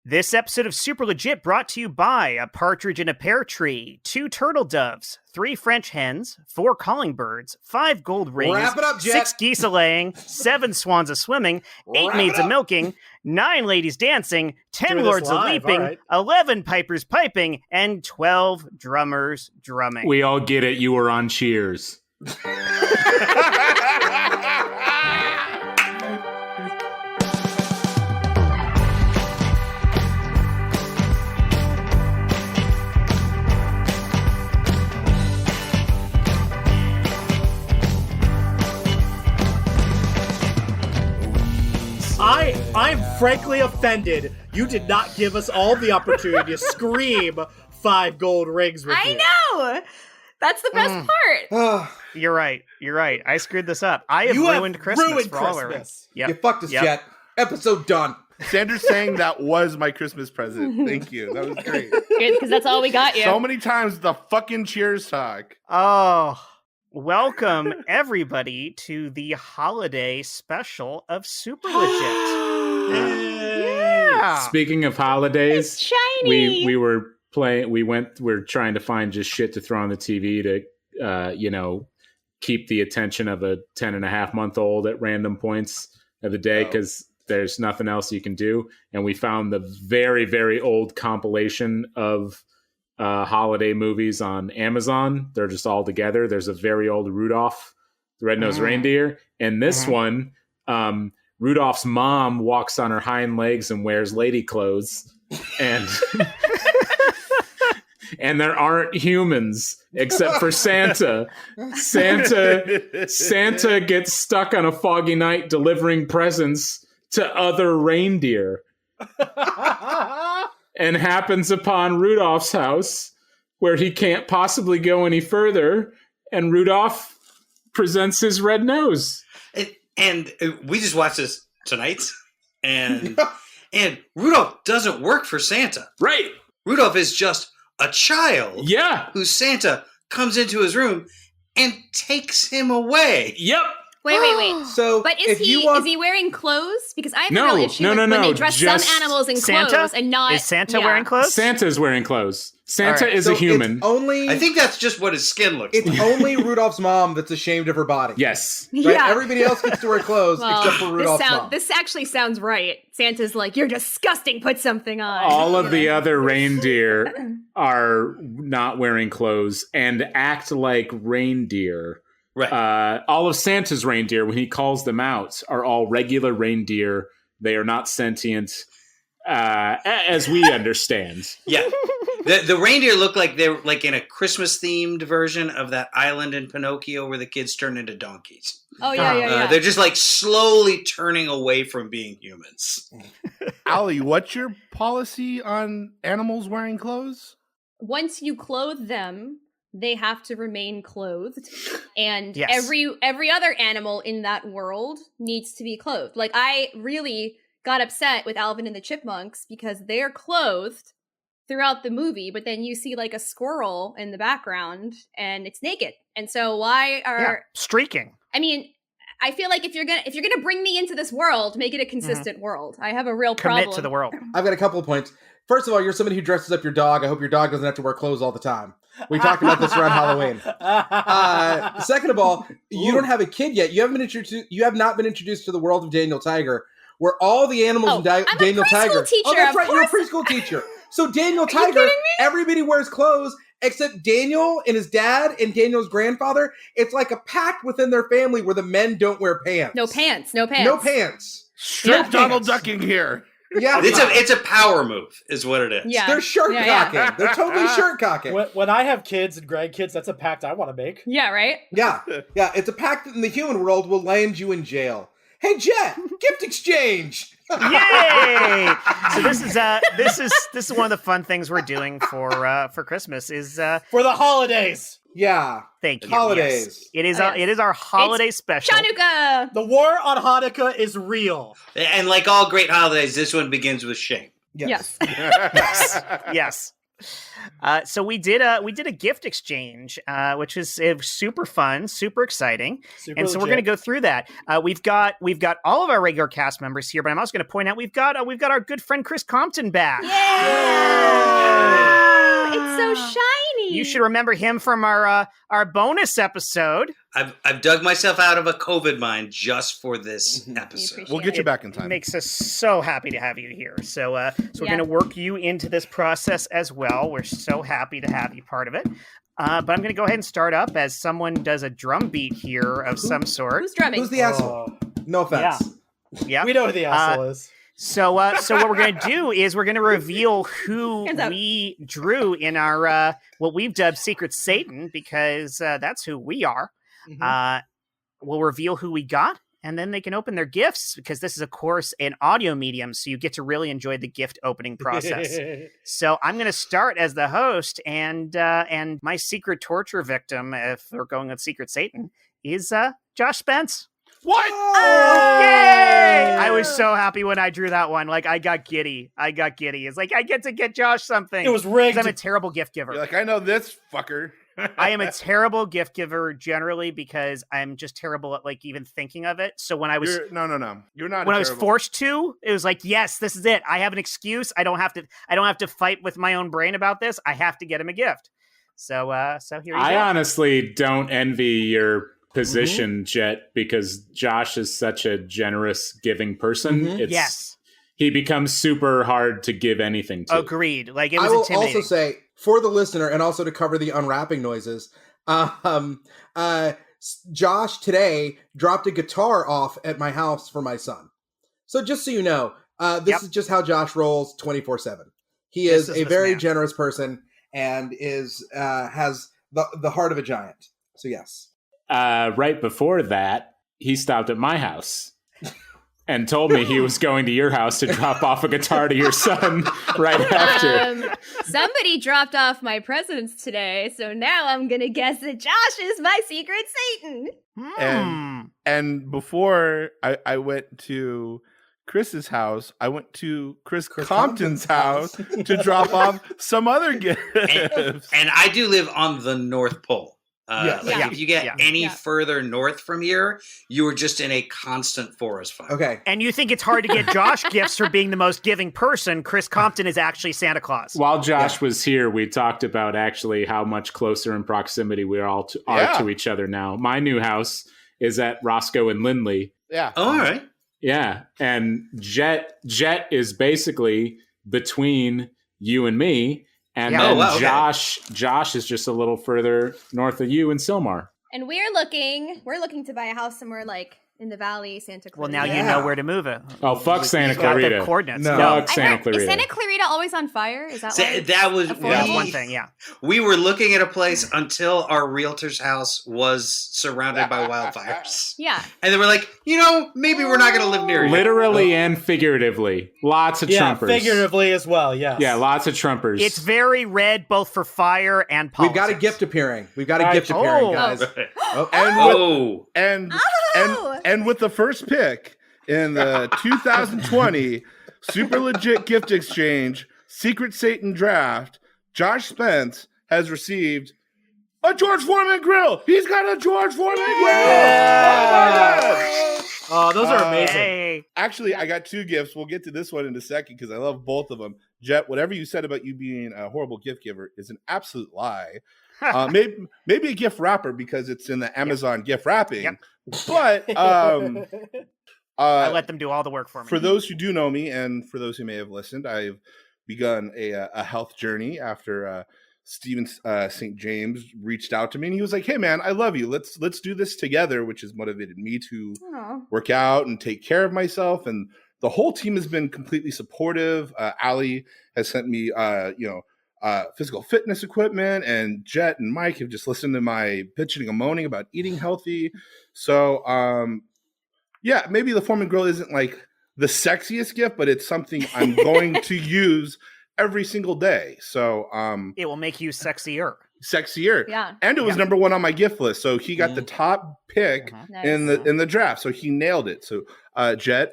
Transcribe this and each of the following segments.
This episode of Super Legit brought to you by a partridge in a pear tree, 2 turtle doves, 3 French hens, 4 calling birds, 5 gold rings, Wrap it up, Jet. 6 geese a-laying, 7 swans a-swimming, 8 maids a-milking, 9 ladies dancing, 10 lords a-leaping, right. 11 pipers piping, and 12 drummers drumming. We all get it. You were on Cheers. I'm frankly offended. You did not give us all the opportunity to scream 5 gold rings with you. I know! That's the best part. You're right. I screwed this up. I have ruined Christmas for all our You fucked us, Jet. Episode done. Sanders saying that was my Christmas present. Thank you. That was great. Good, because that's all we got you. So many times the fucking Cheers talk. Oh, welcome everybody to the holiday special of Super Legit. Yeah. Speaking of holidays, It's shiny. we were playing. We're trying to find just shit to throw on the TV to, keep the attention of a 10-and-a-half-month-old at random points of the day because there's nothing else you can do. And we found the very, very old compilation of holiday movies on Amazon. They're just all together. There's a very old Rudolph the Red-Nosed Reindeer. And this one, Rudolph's mom walks on her hind legs and wears lady clothes. And and there aren't humans except for Santa. Santa gets stuck on a foggy night delivering presents to other reindeer. And happens upon Rudolph's house where he can't possibly go any further. And Rudolph presents his red nose. And we just watched this tonight. And Rudolph doesn't work for Santa. Right. Rudolph is just a child. Yeah. Who Santa comes into his room and takes him away. Yep. Wait. So, But is he wearing clothes? Because I have No, a real issue no, with no, when no, they dress just some animals in Santa? clothes and not... Is Santa wearing clothes? Santa's wearing clothes. Santa All right. is a human. It's only, I think that's just what his skin looks like. it's only Rudolph's mom that's ashamed of her body. Yes. Right? Yeah. Everybody else gets to wear clothes Well, except for Rudolph's mom. This actually sounds right. Santa's like, you're disgusting, put something on. All of the other reindeer are not wearing clothes and act like reindeer. Right. All of Santa's reindeer, when he calls them out, are all regular reindeer. They are not sentient, as we understand. Yeah. The reindeer look like they're like in a Christmas themed version of that island in Pinocchio where the kids turn into donkeys. Oh, yeah. They're just like slowly turning away from being humans. Allie, what's your policy on animals wearing clothes? Once you clothe them, they have to remain clothed, and Yes. every other animal in that world needs to be clothed. Like, I really got upset with Alvin and the Chipmunks because they're clothed throughout the movie, but then you see like a squirrel in the background and it's naked. And so why are streaking. I mean, I feel like if you're gonna bring me into this world, make it a consistent world. I have a real problem. Commit to the world. I've got a couple of points. First of all, you're somebody who dresses up your dog. I hope your dog doesn't have to wear clothes all the time. We talked about this around Halloween. Second of all, you don't have a kid yet. You have not been introduced to the world of Daniel Tiger, where all the animals in Daniel Tiger. Teacher, oh, that's of right. You're a course. preschool teacher. So Daniel you Tiger, kidding me? everybody wears clothes except Daniel and his dad and Daniel's grandfather. It's like a pact within their family where the men don't wear pants. No pants. No pants. Strip Donald Ducking here. Yeah, It's a power move, is what it is. Yeah. They're shirt Yeah. cocking. They're totally shirt cocking. When I have kids and grandkids, that's a pact I want to make. Yeah, right? Yeah. It's a pact that in the human world will land you in jail. Hey, Jet, gift exchange. Yay! So this is one of the fun things we're doing for Christmas is For the holidays. Yeah. thank you. Holidays. Yes. Oh, yes. It is our holiday special. Chanukah! The war on Hanukkah is real. And like all great holidays, this one begins with shame. Yes. Yes. So we did a gift exchange, which is super fun, super exciting, Super and so we're going to go through that. We've got all of our regular cast members here, but I'm also going to point out we've got our good friend Chris Compton back. Yeah! It's so shiny. You should remember him from our bonus episode. I've dug myself out of a COVID mine just for this episode. We'll get you back in It time. makes us so happy to have you here. So we're Yeah. going to work you into this process as well. We're so happy to have you part of it. But I'm going to go ahead and start up as someone does a drum beat here of some sort. Who's drumming? Who's the asshole? No offense. Yeah. We know who the asshole is. So what we're going to do is we're going to reveal who Hands up. we drew in our what we've dubbed Secret Satan, because that's who we are. We'll reveal who we got, and then they can open their gifts, because this is, of course, an audio medium, so you get to really enjoy the gift opening process. So I'm going to start as the host, and my secret torture victim, if we're going with Secret Satan, is Josh Spence. What? Yay! I was so happy when I drew that one. Like, I got giddy. It's like, I get to get Josh something. It was rigged. 'Cause I'm a terrible gift giver. You're like, I know this fucker. I am a terrible gift giver generally, because I'm just terrible at like even thinking of it. So when I was No. You're not. when I was terrible. forced to, it was like, yes, this is it. I have an excuse. I don't have to fight with my own brain about this. I have to get him a gift. So here you I go. honestly don't envy your position, Jet, because Josh is such a generous, giving person. Yes. He becomes super hard to give anything to. Agreed. Like, it I was will intimidating. also say, for the listener, and also to cover the unwrapping noises, Josh today dropped a guitar off at my house for my son. So just so you know, this is just how Josh rolls 24/7. He is a this very man. generous person and has the heart of a giant. So yes. Right before that, he stopped at my house and told me he was going to your house to drop off a guitar to your son right after. Somebody dropped off my presents today, so now I'm gonna guess that Josh is my secret Satan. And before I went to Chris's house, I went to Chris Compton's house to drop off some other gifts. And I do live on the North Pole. Yes. Like, Yeah. if you get Yeah. any Yeah. further north from here, you are just in a constant forest fire. Okay. And you think it's hard to get Josh gifts for being the most giving person. Chris Compton is actually Santa Claus. While Josh was here, we talked about actually how much closer in proximity we are to each other now. My new house is at Roscoe and Lindley. Yeah. All right. Yeah, and Jet is basically between you and me, and Yeah. then Oh, wow, okay. Josh is just a little further north of you in Silmar. And we're looking to buy a house somewhere like in the valley, Santa Clarita. Well, now you Yeah. know where to move it. Oh, fuck Santa You've got the Clarita. coordinates. No. Fuck I Santa heard, Clarita. is Santa Clarita always on fire? Is that So why? that was That's That's we- one thing, yeah. We were looking at a place until our realtor's house was surrounded by wildfires. Yeah. And then we're like, maybe we're not going to live near you. Literally and figuratively. Lots of Yeah, Trumpers. figuratively as well, yes. Yeah, lots of Trumpers. It's very red, both for fire and politics. We've got a gift appearing. Right. Gift appearing, Oh. guys. Oh, And with the first pick in the 2020 Super Legit Gift Exchange Secret Satan Draft, Josh Spence has received a George Foreman grill. He's got a George Foreman grill. Oh my God. Oh, those are amazing. Hey. Actually, I got two gifts. We'll get to this one in a second because I love both of them. Jet, whatever you said about you being a horrible gift giver is an absolute lie. Maybe a gift wrapper because it's in the Amazon gift wrapping. Yep. But I let them do all the work for me. for those who do know me and for those who may have listened, I've begun a health journey after Stephen St. James reached out to me and he was like, "Hey man, I love you. Let's do this together," which has motivated me to Aw. work out and take care of myself. And the whole team has been completely supportive. Allie has sent me, physical fitness equipment, and Jet and Mike have just listened to my bitching and moaning about eating healthy. So, maybe the Foreman Grill isn't like the sexiest gift, but it's something I'm going to use every single day. So, it will make you sexier. sexier. Yeah. And it was Yeah. number one on my gift list. So he got the top pick Nice. in the draft. So he nailed it. So Jet,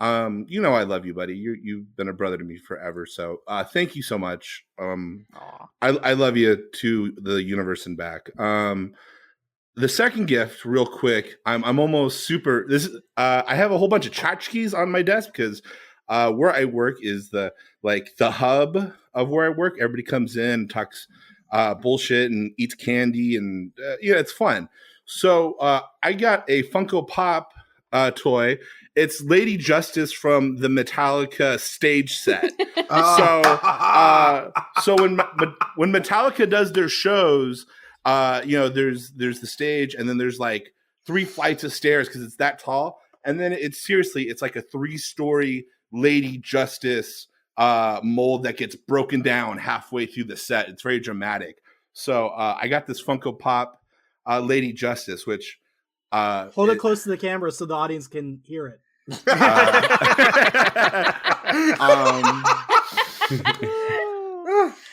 You know I love you, buddy. You've been a brother to me forever. So thank you so much. I love you to the universe and back. The second gift, real quick, I'm almost super. I have a whole bunch of tchotchkes on my desk because where I work is the hub of where I work. Everybody comes in, talks bullshit, and eats candy, and it's fun. So I got a Funko Pop toy. It's Lady Justice from the Metallica stage set. So when Metallica does their shows, there's the stage, and then there's like 3 flights of stairs because it's that tall, and then it's like a 3-story Lady Justice mold that gets broken down halfway through the set. It's very dramatic. So I got this Funko Pop Lady Justice, which hold it close to the camera so the audience can hear it.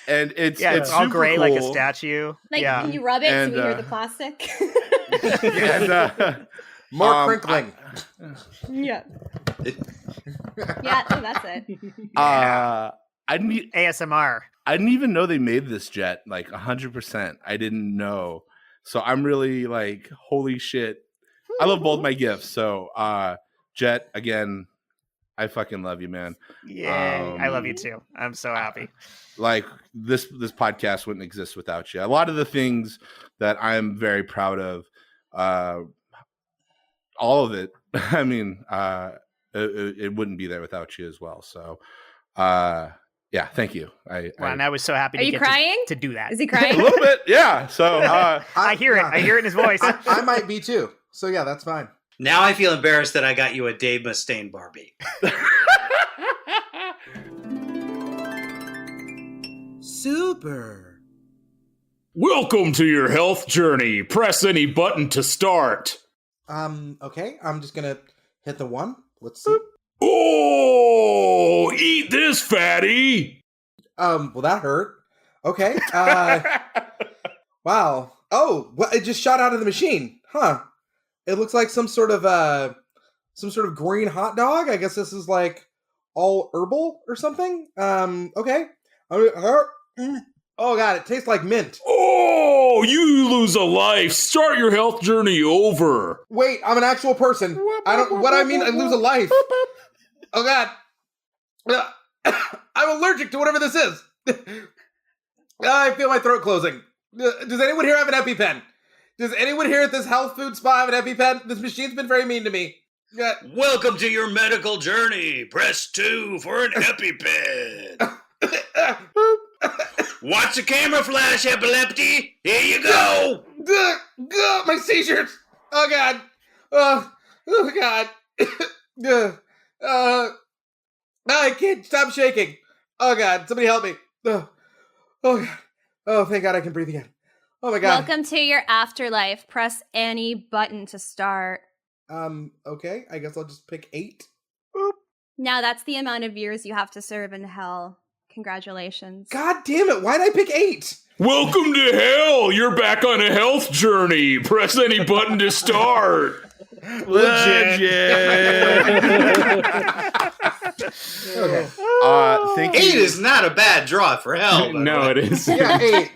And it's all super gray cool. like a statue. Like, can you rub it so we hear the plastic? More crinkling. Yeah. Yeah, that's it. I didn't ASMR. I didn't even know they made this jet, like 100%. I didn't know. So I'm really like, holy shit. I love both my gifts. So Jet, again, I fucking love you, man. Yeah, I love you too. I'm so happy. Like this podcast wouldn't exist without you. A lot of the things that I'm very proud of, all of it, I mean, it wouldn't be there without you as well. So yeah, thank you. And I was so happy Are to you get crying? to do that. Is he a crying? little bit, yeah. So I hear it. I hear it in his voice. I might be too. So yeah, that's fine. Now I feel embarrassed that I got you a Dave Mustaine Barbie. Super. Welcome to your health journey. Press any button to start. Okay, I'm just gonna hit the 1. Let's see. Oh, eat this, fatty. Well, that hurt. Okay. Wow. Oh, well, it just shot out of the machine. Huh. It looks like some sort of green hot dog. I guess this is like all herbal or something. Okay. Oh god, it tastes like mint. Oh, you lose a life. Start your health journey over. Wait, I'm an actual person. I lose a life. Oh god. I'm allergic to whatever this is. I feel my throat closing. Does anyone here have an EpiPen? Does anyone here at this health food spa have an EpiPen? This machine's been very mean to me. Welcome to your medical journey. Press 2 for an EpiPen. Watch the camera flash, epilepsy. Here you go. My seizures. Oh god. Oh god. I can't stop shaking. Oh god, somebody help me. Oh god. Oh, thank god I can breathe again. Oh my god. Welcome to your afterlife. Press any button to start. Okay, I guess I'll just pick 8. Now that's the amount of years you have to serve in hell. Congratulations. God damn it, why'd I pick 8? Welcome to hell. You're back on a health journey. Press any button to start. legit. Okay. Thank 8 you. is not a bad draw for hell. No, it is. Yeah, 8.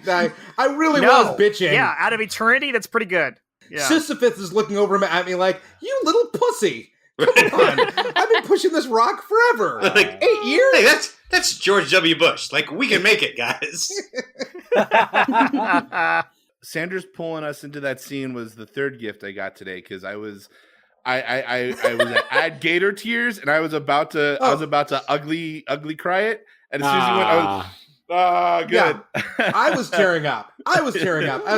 I really No. was bitching. Yeah, out of eternity, that's pretty good. Yeah. Sisyphus is looking over at me like, you little pussy. Come on. I've been pushing this rock forever. Like, 8 years? Hey, that's George W. Bush. Like, we can make it, guys. Sanders pulling us into that scene was the third gift I got today because I had gator tears and I was about to ugly cry it, and as soon as he went, good. Yeah. I was tearing up. I was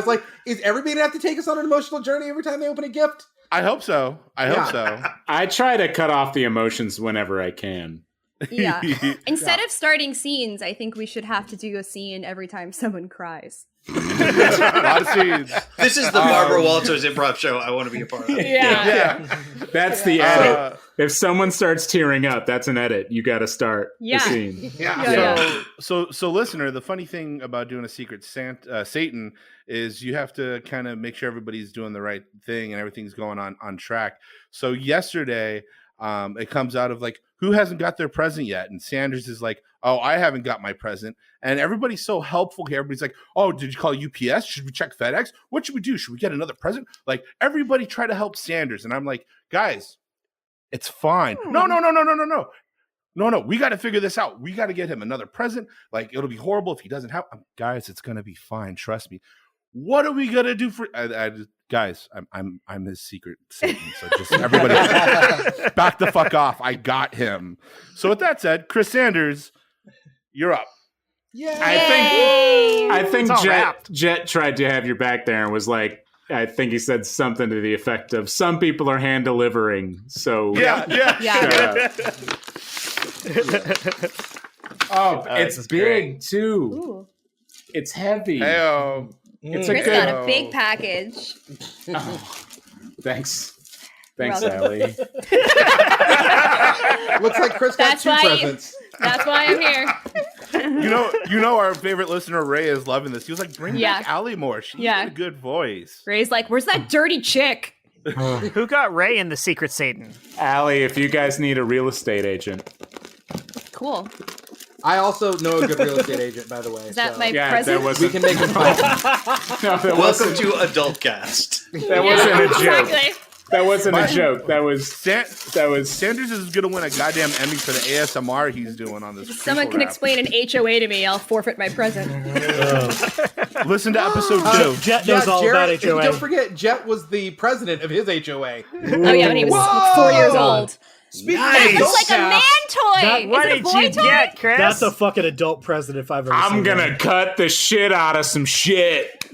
like, is everybody gonna have to take us on an emotional journey every time they open a gift? I hope so. I try to cut off the emotions whenever I can. Yeah. Instead of starting scenes, I think we should have to do a scene every time someone cries. A lot of scenes. This is the Barbara Walters improv show I want to be a part of. Yeah. That's the edit. If someone starts tearing up, that's an edit. You got to start the scene. So listener, the funny thing about doing a secret Satan is you have to kind of make sure everybody's doing the right thing and everything's going on track. So yesterday, It comes out of like, who hasn't got their present yet? And Sanders is like, oh, I haven't got my present. And everybody's so helpful here. Everybody's like, oh, did you call UPS? Should we check FedEx? What should we do? Should we get another present? Like, everybody try to help Sanders. And I'm like, guys, it's fine. No. We got to figure this out. We got to get him another present. Like, it'll be horrible if he doesn't have. Guys, it's gonna be fine. Trust me. What are we gonna do for? Guys, I'm his secret Satan. So just everybody, back the fuck off. I got him. So with that said, Chris Sanders, you're up. Yeah. I think Jet tried to have your back there and was like, I think he said something to the effect of, some people are hand delivering. So Yeah. Oh, it's big great. too. Ooh. It's heavy. Heyo. It's Chris a good. got a big package. Oh, thanks, welcome. Allie. Looks like Chris got That's two why presents. That's why I'm here. You know, our favorite listener Ray is loving this. He was like, "Bring back Allie more. She's got a good voice." Ray's like, "Where's that dirty chick?" Who got Ray in the Secret Satan? Allie, if you guys need a real estate agent, Cool. I also know a good real estate agent, by the way. Is that so my that present? we can make him fight. no, that Welcome wasn't, to Adultcast. that wasn't a joke. Exactly. That wasn't a joke. That was Sanders is gonna win a goddamn Emmy for the ASMR he's doing on this. If someone prequel can rap. explain an HOA to me, I'll forfeit my present. Listen to episode 2. Jet knows all Jarrett, about HOA. Don't forget, Jet was the president of his HOA. Oh yeah, when he was Whoa! 4 years old. Speaking Nice. of It's like a man toy. That- Is What it a did boy you toy? get, Chris? That's a fucking adult present if I've ever seen I'm gonna one. cut the shit out of some shit.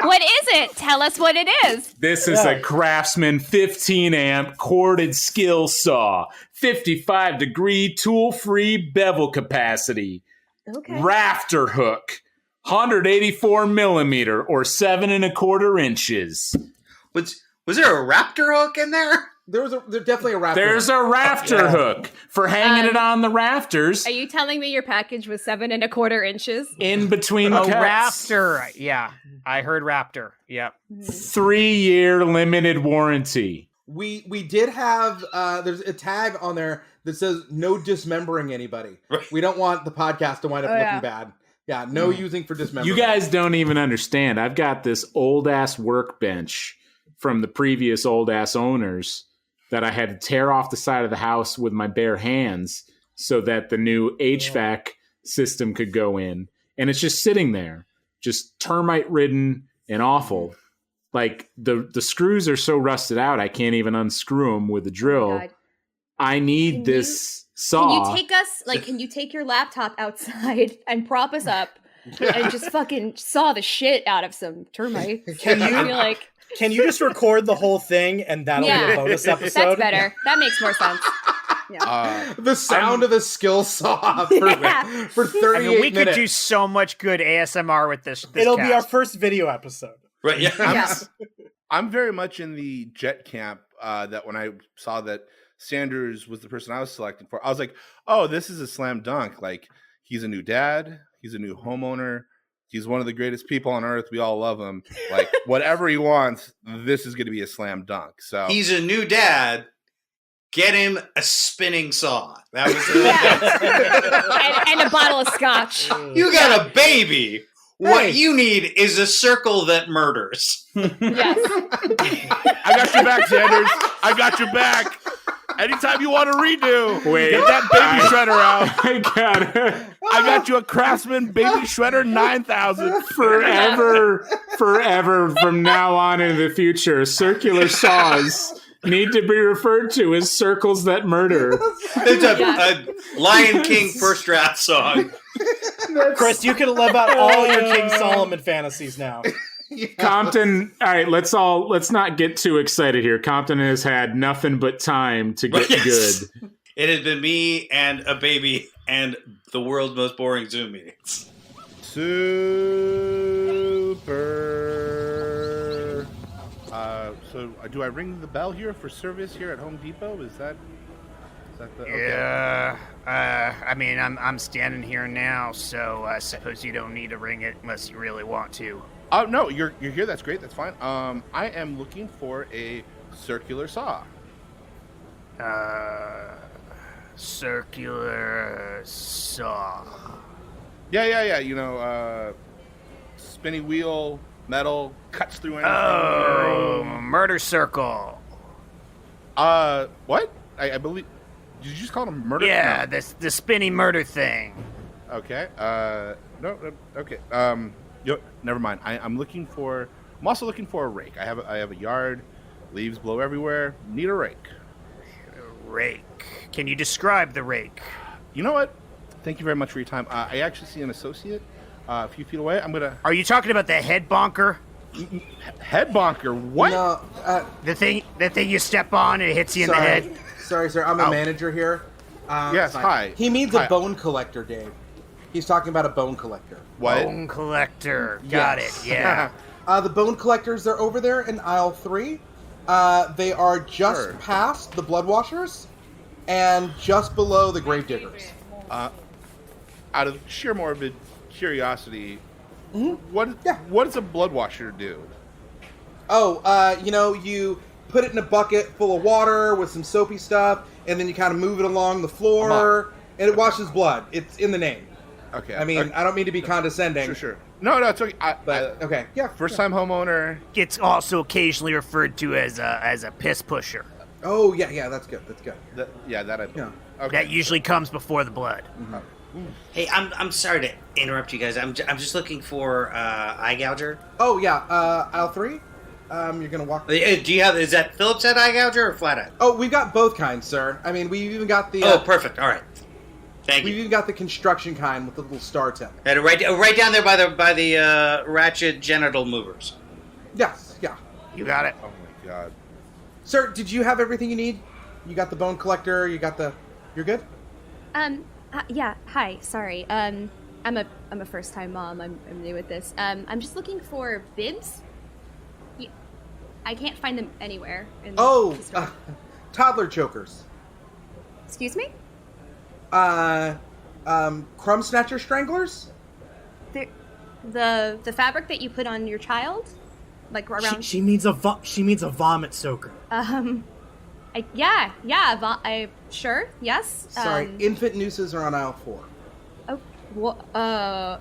What is it? Tell us what it is. This is a Craftsman 15 amp corded skill saw, 55 degree tool free bevel capacity, Okay. rafter hook, 184 millimeter or 7 1/4 inches. Was there a raptor hook in there? there's definitely a raptor. There's a rafter hook for hanging it on the rafters Are you telling me your package was 7 1/4 inches? in between the Oh, cuts. Raptor. Yeah, I heard Raptor. Yep. 3-year limited warranty. We did have there's a tag on there that says no dismembering anybody. Right. We don't want the podcast to wind up Oh, looking yeah. bad. Yeah, no using for dismembering. You guys don't even understand. I've got this old ass workbench from the previous old ass owners that I had to tear off the side of the house with my bare hands so that the new HVAC system could go in. And it's just sitting there, just termite ridden and awful. Like the screws are so rusted out, I can't even unscrew them with a drill. God. I need Can this Can saw. you take us, like, can you take your laptop outside and prop us up and just fucking saw the shit out of some termites? Can you- I feel like Can you just record the whole thing and that'll be Yeah. a bonus episode? that's better. That makes more sense. the sound of the skill saw for, Yeah. for 38 I mean, we minutes. could do so much good ASMR with this. It'll be our cast. first video episode. Right. Yeah. Yeah. I'm very much in the Jet camp. That when I saw that Sanders was the person I was selecting for, I was like, "Oh, this is a slam dunk! Like, he's a new dad, he's a new homeowner, he's one of the greatest people on earth. We all love him. Like, whatever he wants, this is going to be a slam dunk." So He's a new dad. Get him a spinning saw. That was and a bottle of scotch. You got a baby. What Hey. you need is a circle that murders. Yes. I got your back, Sanders. I got your back. Anytime you want to redo, Wait, get that baby shredder out. I got it. I got you a Craftsman Baby Shredder 9000. Forever from now on in the future, circular saws need to be referred to as circles that murder. It's a Lion King first draft song. Chris, you can live out all your King Solomon fantasies now. Compton, all right, let's not get too excited here. Compton has had nothing but time to get Yes. good. It has been me and a baby and the world's most boring Zoom meetings. Super. So do I ring the bell here for service here at Home Depot? Is that the okay. Yeah. I mean, I'm standing here now, so I suppose you don't need to ring it unless you really want to. Oh no, you're here. That's great. That's fine. I am looking for a circular saw. Circular saw. Yeah. You know, spinny wheel, metal, cuts through anything. Oh, murder circle. What? I believe. Did you just call it a murder? Yeah, No. the spinny murder thing. Okay. No. Okay. Never mind. I'm looking for. I'm also looking for a rake. I have a yard. Leaves blow everywhere. Need a rake. Rake. Can you describe the rake? You know what? Thank you very much for your time. I actually see an associate a few feet away. I'm gonna. Are you talking about the head bonker? Head bonker. What? No, The thing you step on and it hits you in the head? Sorry, sir. I'm a manager here. Yes. Fine. Hi. He means Hi. a bone collector, Dave. He's talking about a bone collector. What? Bone collector. Got Yes. it. Yeah. The bone collectors, they're over there in aisle 3. They are just past the blood washers and just below the grave diggers. Out of sheer morbid curiosity, Mm-hmm. what does a blood washer do? Oh, you put it in a bucket full of water with some soapy stuff, and then you kind of move it along the floor, and it washes blood. It's in the name. Okay. I mean, I don't mean to be condescending. Sure. No, it's okay. Okay. Yeah. First time homeowner. It's also occasionally referred to as a piss pusher. Oh, yeah. That's good. That I believe. Yeah. Okay. That usually comes before the blood. Hey, I'm sorry to interrupt you guys. I'm just looking for eye gouger. Oh, yeah. Aisle 3. You're gonna walk. Do you have? Is that Phillips head eye gouger or flat eye? Oh, we've got both kinds, sir. I mean, we've even got the. Oh, perfect. All right. Thank We've you. even got the construction kind with the little star tip. And right down there by the ratchet genital movers. Yes. Yeah. You got it. Oh my god. Sir, did you have everything you need? You got the bone collector. You got the. You're good. Yeah. Hi. Sorry. I'm a first time mom. I'm new at this. I'm just looking for bibs. I can't find them anywhere. In Oh, the store. toddler chokers. Excuse me. Crumb snatcher stranglers. The fabric that you put on your child, like around. She means a vomit soaker. Sure. Yes. Sorry, infant nooses are on aisle 4.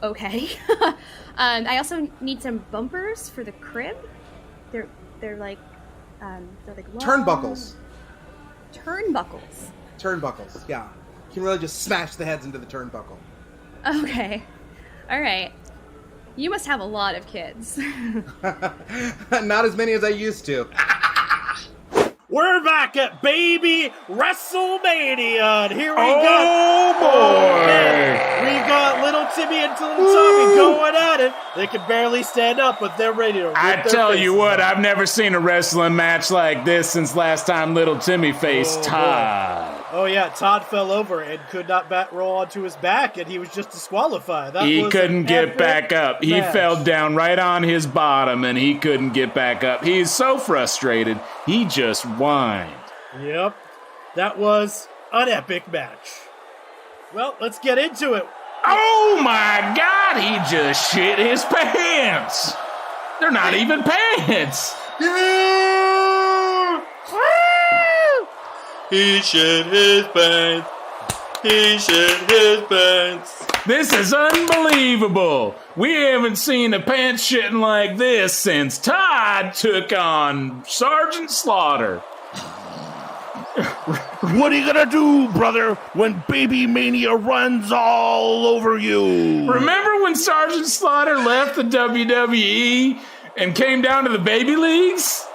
Okay. I also need some bumpers for the crib. They're like long... Turnbuckles. Turnbuckles. Yeah. You can really just smash the heads into the turnbuckle. Okay. All right. You must have a lot of kids. Not as many as I used to. We're back at Baby WrestleMania, and here we go. Oh boy! We've got little Timmy and little Tommy going at it. They can barely stand up, but they're ready to. I rip their tell you faces what, off. I've never seen a wrestling match like this since last time little Timmy faced Oh, boy. Todd. Oh yeah, Todd fell over and could not roll onto his back, and he was just disqualified. That He was couldn't an get epic back up. He match. fell down right on his bottom, and he couldn't get back up. He's so frustrated, he just whined. Yep, that was an epic match. Well, let's get into it. Oh my God, he just shit his pants. They're not even pants. He shit his pants. He shit his pants. This is unbelievable. We haven't seen a pants shitting like this since Todd took on Sergeant Slaughter. What are you gonna do, brother, when Baby Mania runs all over you? Remember when Sergeant Slaughter left the WWE and came down to the baby leagues?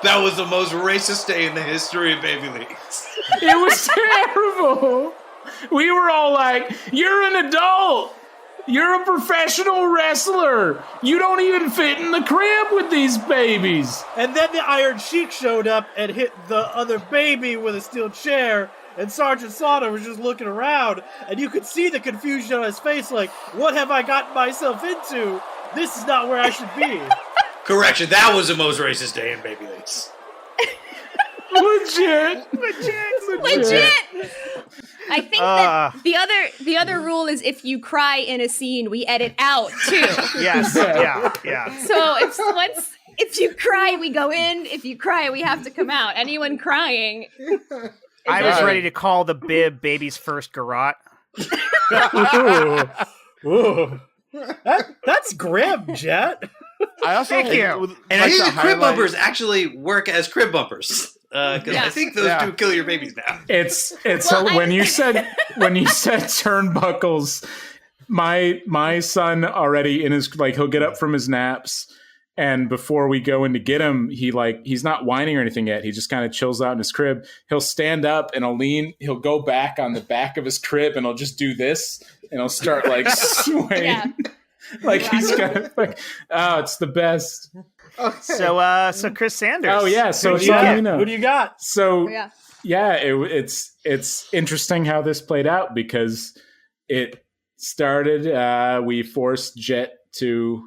That was the most racist day in the history of baby leagues. It was terrible. We were all like, you're an adult. You're a professional wrestler. You don't even fit in the crib with these babies. And then the Iron Sheik showed up and hit the other baby with a steel chair, and Sergeant Slaughter was just looking around, and you could see the confusion on his face, like, what have I gotten myself into? This is not where I should be. Correction, that was the most racist day in baby leagues. Legit. I think that the other rule is if you cry in a scene, we edit out too. Yes. Yeah. So if you cry, we go in. If you cry, we have to come out. Anyone crying I was Right. ready to call the bib baby's first garrote. Ooh. That's grim, Jet. I also Thank you. would And like I think to the crib highlight- bumpers actually work as crib bumpers. Because I think those do kill your babies now. It's Well, when you said turnbuckles, my son already in his he'll get up from his naps, and before we go in to get him, he's not whining or anything yet. He just kind of chills out in his crib. He'll stand up and he'll go back on the back of his crib and he'll just do this and he'll start swaying. Yeah. He's kind of it's the best. So Chris Sanders. Oh yeah, so Who it's do you on got? you know. Who do you got? So Yeah. it's interesting how this played out because it started. We forced Jet to,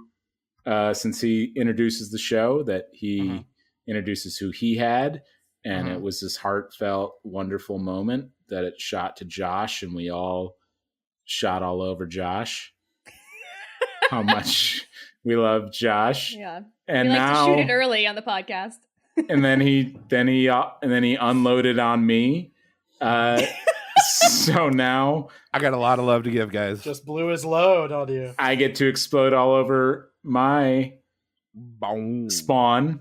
since he introduces the show, that he introduces who he had, and it was this heartfelt, wonderful moment that it shot to Josh, and we all shot all over Josh. How much we love Josh. Yeah. And We like now to shoot it early on the podcast. and then he unloaded on me. So now I got a lot of love to give, guys. Just blew his load on you. I get to explode all over my Boom. spawn,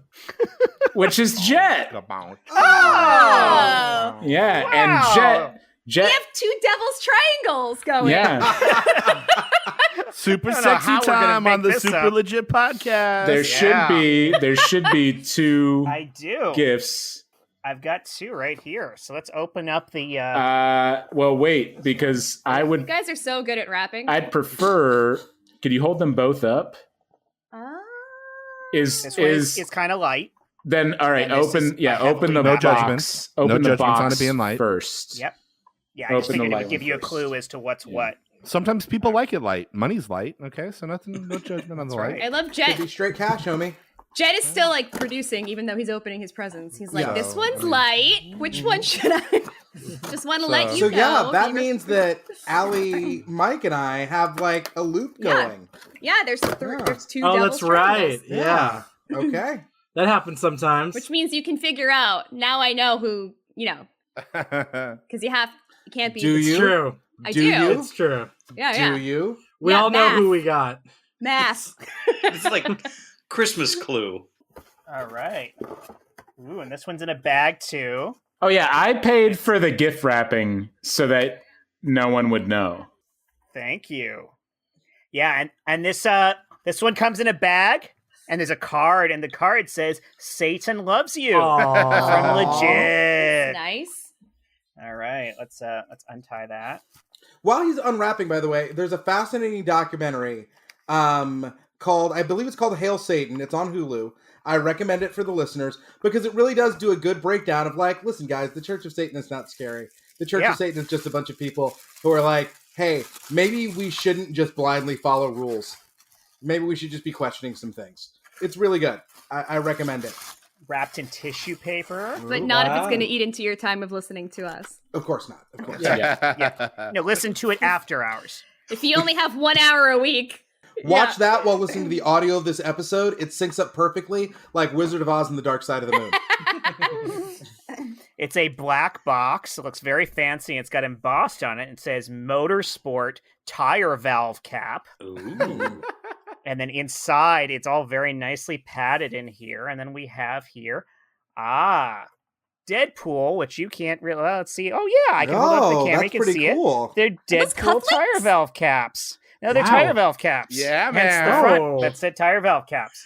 which is Jet. Boom. Oh. Yeah, Wow. and We Jet. have two devil's triangles going. Yeah, Super I don't know how sexy we're gonna time on make the this Super up. Legit podcast. there should be two I do. gifts. I've got two right here. So let's open up the. Well, wait, because You guys are so good at rapping. I'd prefer. Could you hold them both up? this one is kind of light. Then all right, And this open is open the No box. judgments. Open No the judgments box on it being light. first. Yep. Yeah, I just Open the figured it light would give one you a first. clue as to what's what. Sometimes people like it light. Money's light. Okay, so no judgment on the light. I love Could Jet. be straight cash, homie. Jet is still producing, even though he's opening his presents. He's like, Yeah. this one's light. Which one should I? Just want to let you So know. yeah, that You're- means that Allie, Mike, and I have a loop Yeah. going. Yeah, there's two. Oh, devil's that's right. triangles. Yeah. Okay. That happens sometimes. Which means you can figure out. Now I know who because you can't be. Do It's you? true. I Do do. you? It's true. Yeah, Do yeah. you? We Yeah, all know math. who we got. Math. It's like Christmas clue. All right. Ooh, and this one's in a bag too. Oh yeah, I paid for the gift wrapping so that no one would know. Thank you. Yeah, and this one comes in a bag, and there's a card, and the card says "Satan loves you" Aw. from Legit. Nice. All right, let's untie that. While he's unwrapping, by the way, there's a fascinating documentary called, I believe it's called Hail Satan. It's on Hulu. I recommend it for the listeners because it really does do a good breakdown of listen, guys, the Church of Satan is not scary. The Church Yeah. of Satan is just a bunch of people who are like, hey, maybe we shouldn't just blindly follow rules. Maybe we should just be questioning some things. It's really good. I recommend it. Wrapped in tissue paper. But not if it's Wow. going to eat into your time of listening to us. Of course not. Of course. No, listen to it after hours. If you only have 1 hour a week. Watch that while listening to the audio of this episode. It syncs up perfectly like Wizard of Oz and the Dark Side of the Moon. It's a black box. It looks very fancy. It's got embossed on it. It says Motorsport Tire Valve Cap. Ooh. And then inside, it's all very nicely padded in here. And then we have here, Deadpool, which you can't really, let's see. Oh, yeah, I can hold up the camera. that's You can pretty see cool. it. They're those Deadpool tire cufflinks? valve caps. No, they're Wow. tire valve caps. Yeah, Hence man. the front. Oh. That's it, tire valve caps.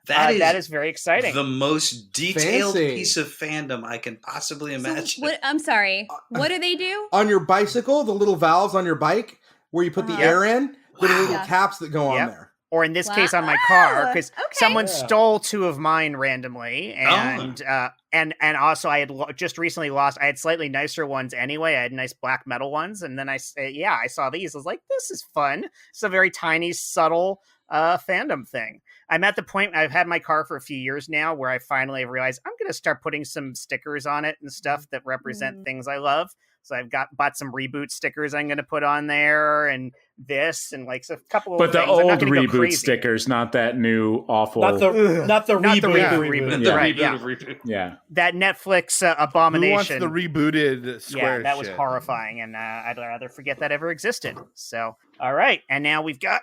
That is very exciting. The most detailed Fancy. piece of fandom I can possibly So imagine. what, I'm sorry. What do they do? On your bicycle, the little valves on your bike where you put the Uh-huh. air in, there are little Yeah. caps that go on Yep. there. Or in this case, on my Wow. car, because Okay. someone Yeah. stole two of mine randomly, and also I had just recently lost. I had slightly nicer ones anyway. I had nice black metal ones, and then I saw these. I was like, this is fun. It's a very tiny, subtle fandom thing. I'm at the point. I've had my car for a few years now, where I finally realized I'm going to start putting some stickers on it and stuff that represent things I love. So I've bought some reboot stickers I'm going to put on there, and this, and like a couple. But of the things. I'm not old gonna go reboot crazy. stickers, not that new awful. Not the reboot. Not the reboot. Yeah. Right, yeah. Reboot. Yeah. That Netflix Who wants abomination. the rebooted square? Yeah, that was shit? horrifying, and I'd rather forget that ever existed. So, all right, and now we've got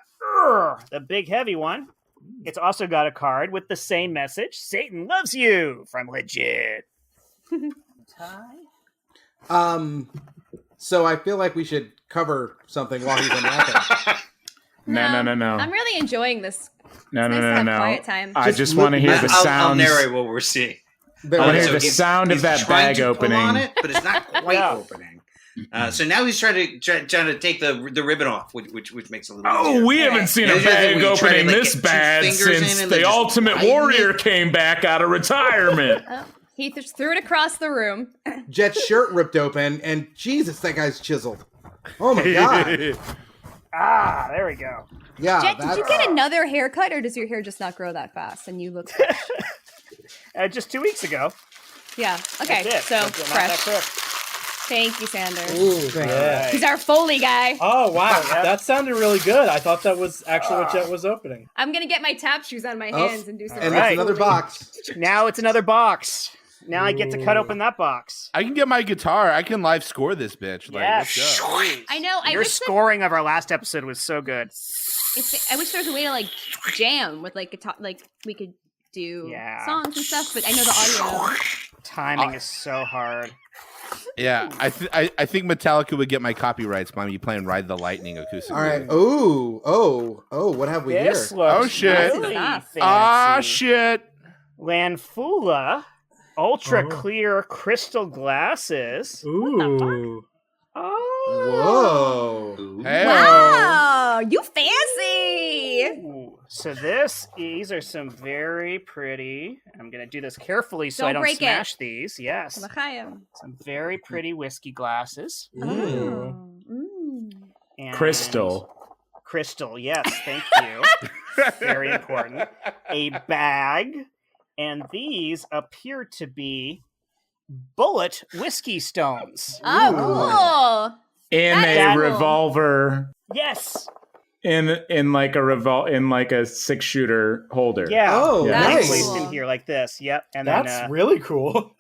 the big heavy one. It's also got a card with the same message: "Satan loves you" from Legit. So I feel like we should cover something while he's unwrapping. No. I'm really enjoying this. No. nice to have quiet time. I just want to hear the I'll sounds. narrate what we're seeing. I want to hear the he's- sound of he's that trying bag to pull opening. on it, but it's not quite Yeah. opening. So now he's trying to take the ribbon off, which makes it a little. Oh, easier. we haven't seen Yeah, a usually bag when you try to, opening like, this get two bad fingers since in and the then just Ultimate tighten Warrior it. came back out of retirement. Oh, he threw it across the room. Jet's shirt ripped open, and Jesus, that guy's chiseled. Oh my god! There we go. Yeah, Jet, did you get another haircut, or does your hair just not grow that fast and you look fresh? Just 2 weeks ago. Yeah. Okay. That's it. So Not that fresh. quick. Thank you, Sanders. Ooh, Yeah. He's our Foley guy. Oh wow, that sounded really good. I thought that was actually what Jet was opening. I'm gonna get my tap shoes on my Oh, hands and do some. and Right. that's another box. Now it's another box. Now I get to cut open that box. I can get my guitar. I can live score this bitch. Like, let's go. I know. I Your wish scoring of our last episode was so good. I wish there was a way to like jam with like guitar, like we could do songs and stuff. But I know the audio. Timing is so hard. Yeah, I think Metallica would get my copyrights by me playing "Ride the Lightning" acoustic. All right. Oh, what have we This here? looks Oh, shit. really fancy. Ah, shit. Lanfula ultra clear crystal glasses. Ooh. Oh. Whoa. Hey. Wow, you fancy. Ooh. So these are some very pretty. I'm gonna do this carefully so I Don't don't break it. smash these. Yes, L'chaim. some very pretty whiskey glasses. Oh. And crystal. Yes, thank you. Very important. A bag, and these appear to be bullet whiskey stones. Oh, cool. In That a is cool. revolver. Yes. In like a in like a 6-shooter holder. Yeah. Oh, Yeah. They're nice. placed in here like this. Yep. And That's then really cool.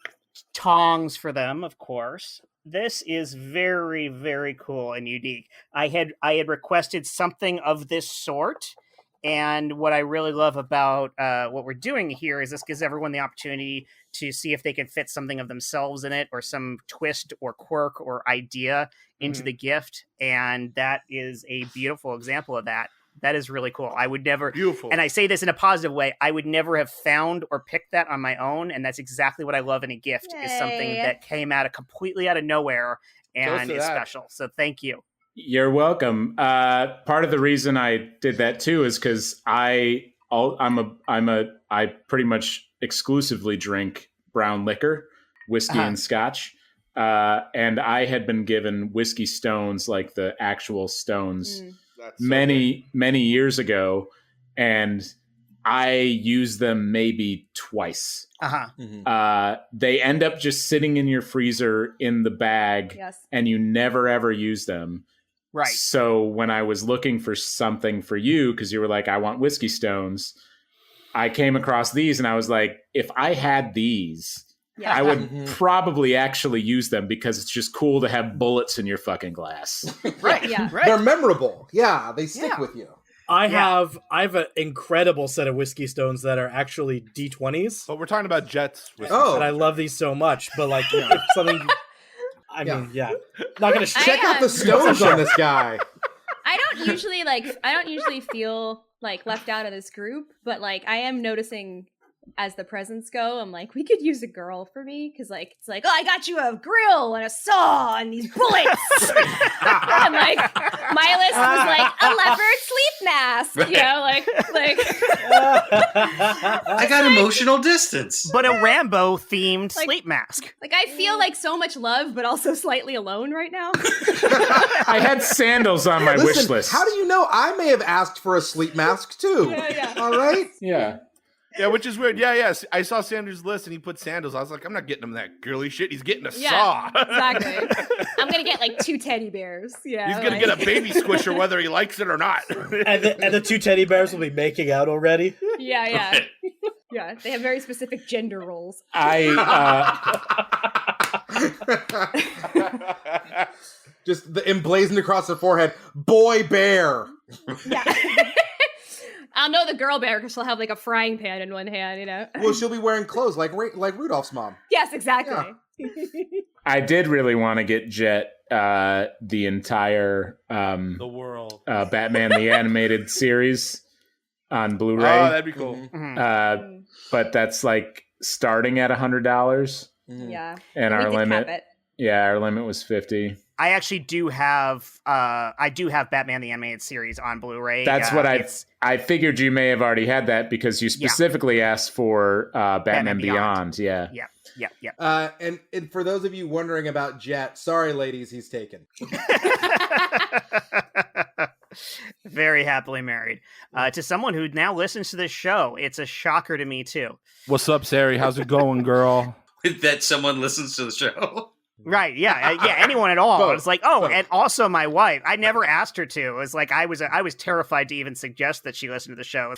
tongs for them, of course. This is very, very cool and unique. I had requested something of this sort, and what I really love about what we're doing here is this gives everyone the opportunity to see if they can fit something of themselves in it, or some twist or quirk or idea into the gift, and that is a beautiful example of that. That is really cool. I would never, Beautiful. and I say this in a positive way, I would never have found or picked that on my own, and that's exactly what I love in a gift, is something Yay. that came completely out of nowhere Close and to is that. special. So thank you. You're welcome. Part of the reason I did that too is because I pretty much exclusively drink brown liquor, whiskey and scotch. And I had been given whiskey stones, like the actual stones, That's so many years ago, and I used them maybe twice. They end up just sitting in your freezer in the bag, Yes. and you never ever use them. Right. So when I was looking for something for you, because you were like, I want whiskey stones, I came across these, and I was like, if I had these, Yeah. I would probably actually use them, because it's just cool to have bullets in your fucking glass. Right. Yeah. Right. They're memorable. Yeah, they stick Yeah. with you. I have an incredible set of whiskey stones that are actually D20s. But we're talking about Jets. Oh. And I love these so much, but like if something I mean, not gonna Check out the stones on this guy. I don't usually feel like left out of this group, but like I am noticing as the presents go, I'm like, we could use a girl for me, because like it's like, oh, I got you a grill and a saw and these bullets. And like my list was like a leopard sleep mask, you know, like I got emotional distance. But a Rambo themed Like- sleep mask. like I feel like so much love, but also slightly alone right now. I had sandals on my wish Listen, list. how do you know? I may have asked for a sleep mask too. Yeah. All right. Yeah. Yeah, which is weird. Yeah. I saw Sanders' list and he put sandals. I was like, I'm not getting him that girly shit. He's getting a saw. Exactly. I'm gonna get like 2 teddy bears. Yeah. He's gonna get a baby squisher whether he likes it or not. And the 2 teddy bears will be making out already. Yeah. Yeah, they have very specific gender roles. Just emblazoned across their forehead, boy bear. Yeah. I'll know the girl bear because she'll have like a frying pan in one hand, you know. Well, she'll be wearing clothes like Rudolph's mom. Yes, exactly. Yeah. I did really want to get Jet the entire The world. Batman the Animated Series on Blu-ray. Oh, that'd be cool. But that's like starting at $100. Yeah. And we our did limit, cap it. our limit was 50. I actually do have Batman the Animated Series on Blu-ray. That's what I figured you may have already had that because you specifically asked for Batman Beyond. Yeah. And for those of you wondering about Jet, sorry, ladies, he's taken. Very happily married. To someone who now listens to this show, it's a shocker to me too. What's up, Sari? How's it going, girl? That someone listens to the show. Right, anyone at all. Both. It's like, and also my wife. I never asked her to. It was like I was terrified to even suggest that she listened to the show.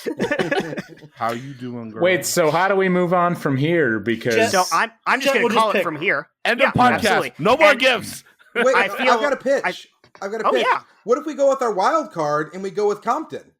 How you doing, girl? Wait, so how do we move on from here? Because So I'm just going to call it from here. End of podcast. Absolutely. No more And- gifts. Wait, I feel- I've got a pitch. I've got a Oh, pitch. yeah. What if we go with our wild card and we go with Compton?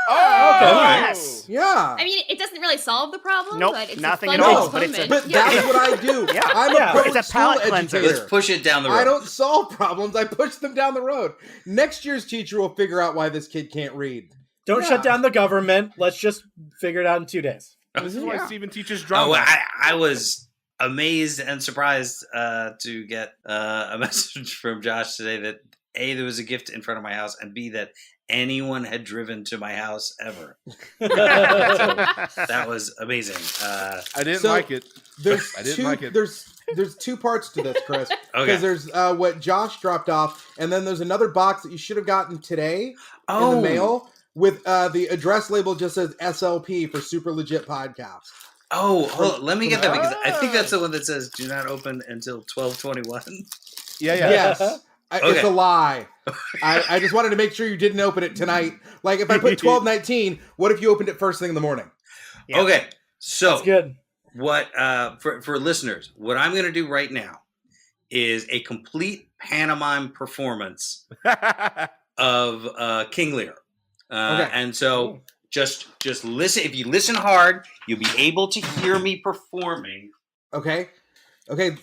Oh, okay. Yes. Yeah. I mean, it doesn't really solve the problem, Nope, but it's nothing a at fun all, but it's a- experiment. But that's what I do. Yeah. I'm Yeah. a public It's a school palate cleanser. educator. Let's push it down the road. I don't solve problems. I push them down the road. Next year's teacher will figure out why this kid can't read. Don't Yeah. shut down the government. Let's just figure it out in 2 days. This is why Steven teaches drama. Oh, I was amazed and surprised to get a message from Josh today that A, there was a gift in front of my house, and B, that anyone had driven to my house ever. That was amazing. I didn't So- like it. There's I didn't two. like it. There's 2 parts to this, Chris. Because Okay. there's what Josh dropped off, and then there's another box that you should have gotten today in the mail with the address label just says SLP for Super Legit Podcast. Oh, hold on, let me get that because I think that's the one that says "Do not open until 12/21." Yeah. Yes. It's Okay. a lie. I just wanted to make sure you didn't open it tonight. Like if I put 12/19, what if you opened it first thing in the morning? Yeah. Okay, so That's good. what for listeners, what I'm going to do right now is a complete pantomime performance of King Lear. Okay. And so just listen. If you listen hard, you'll be able to hear me performing. Okay.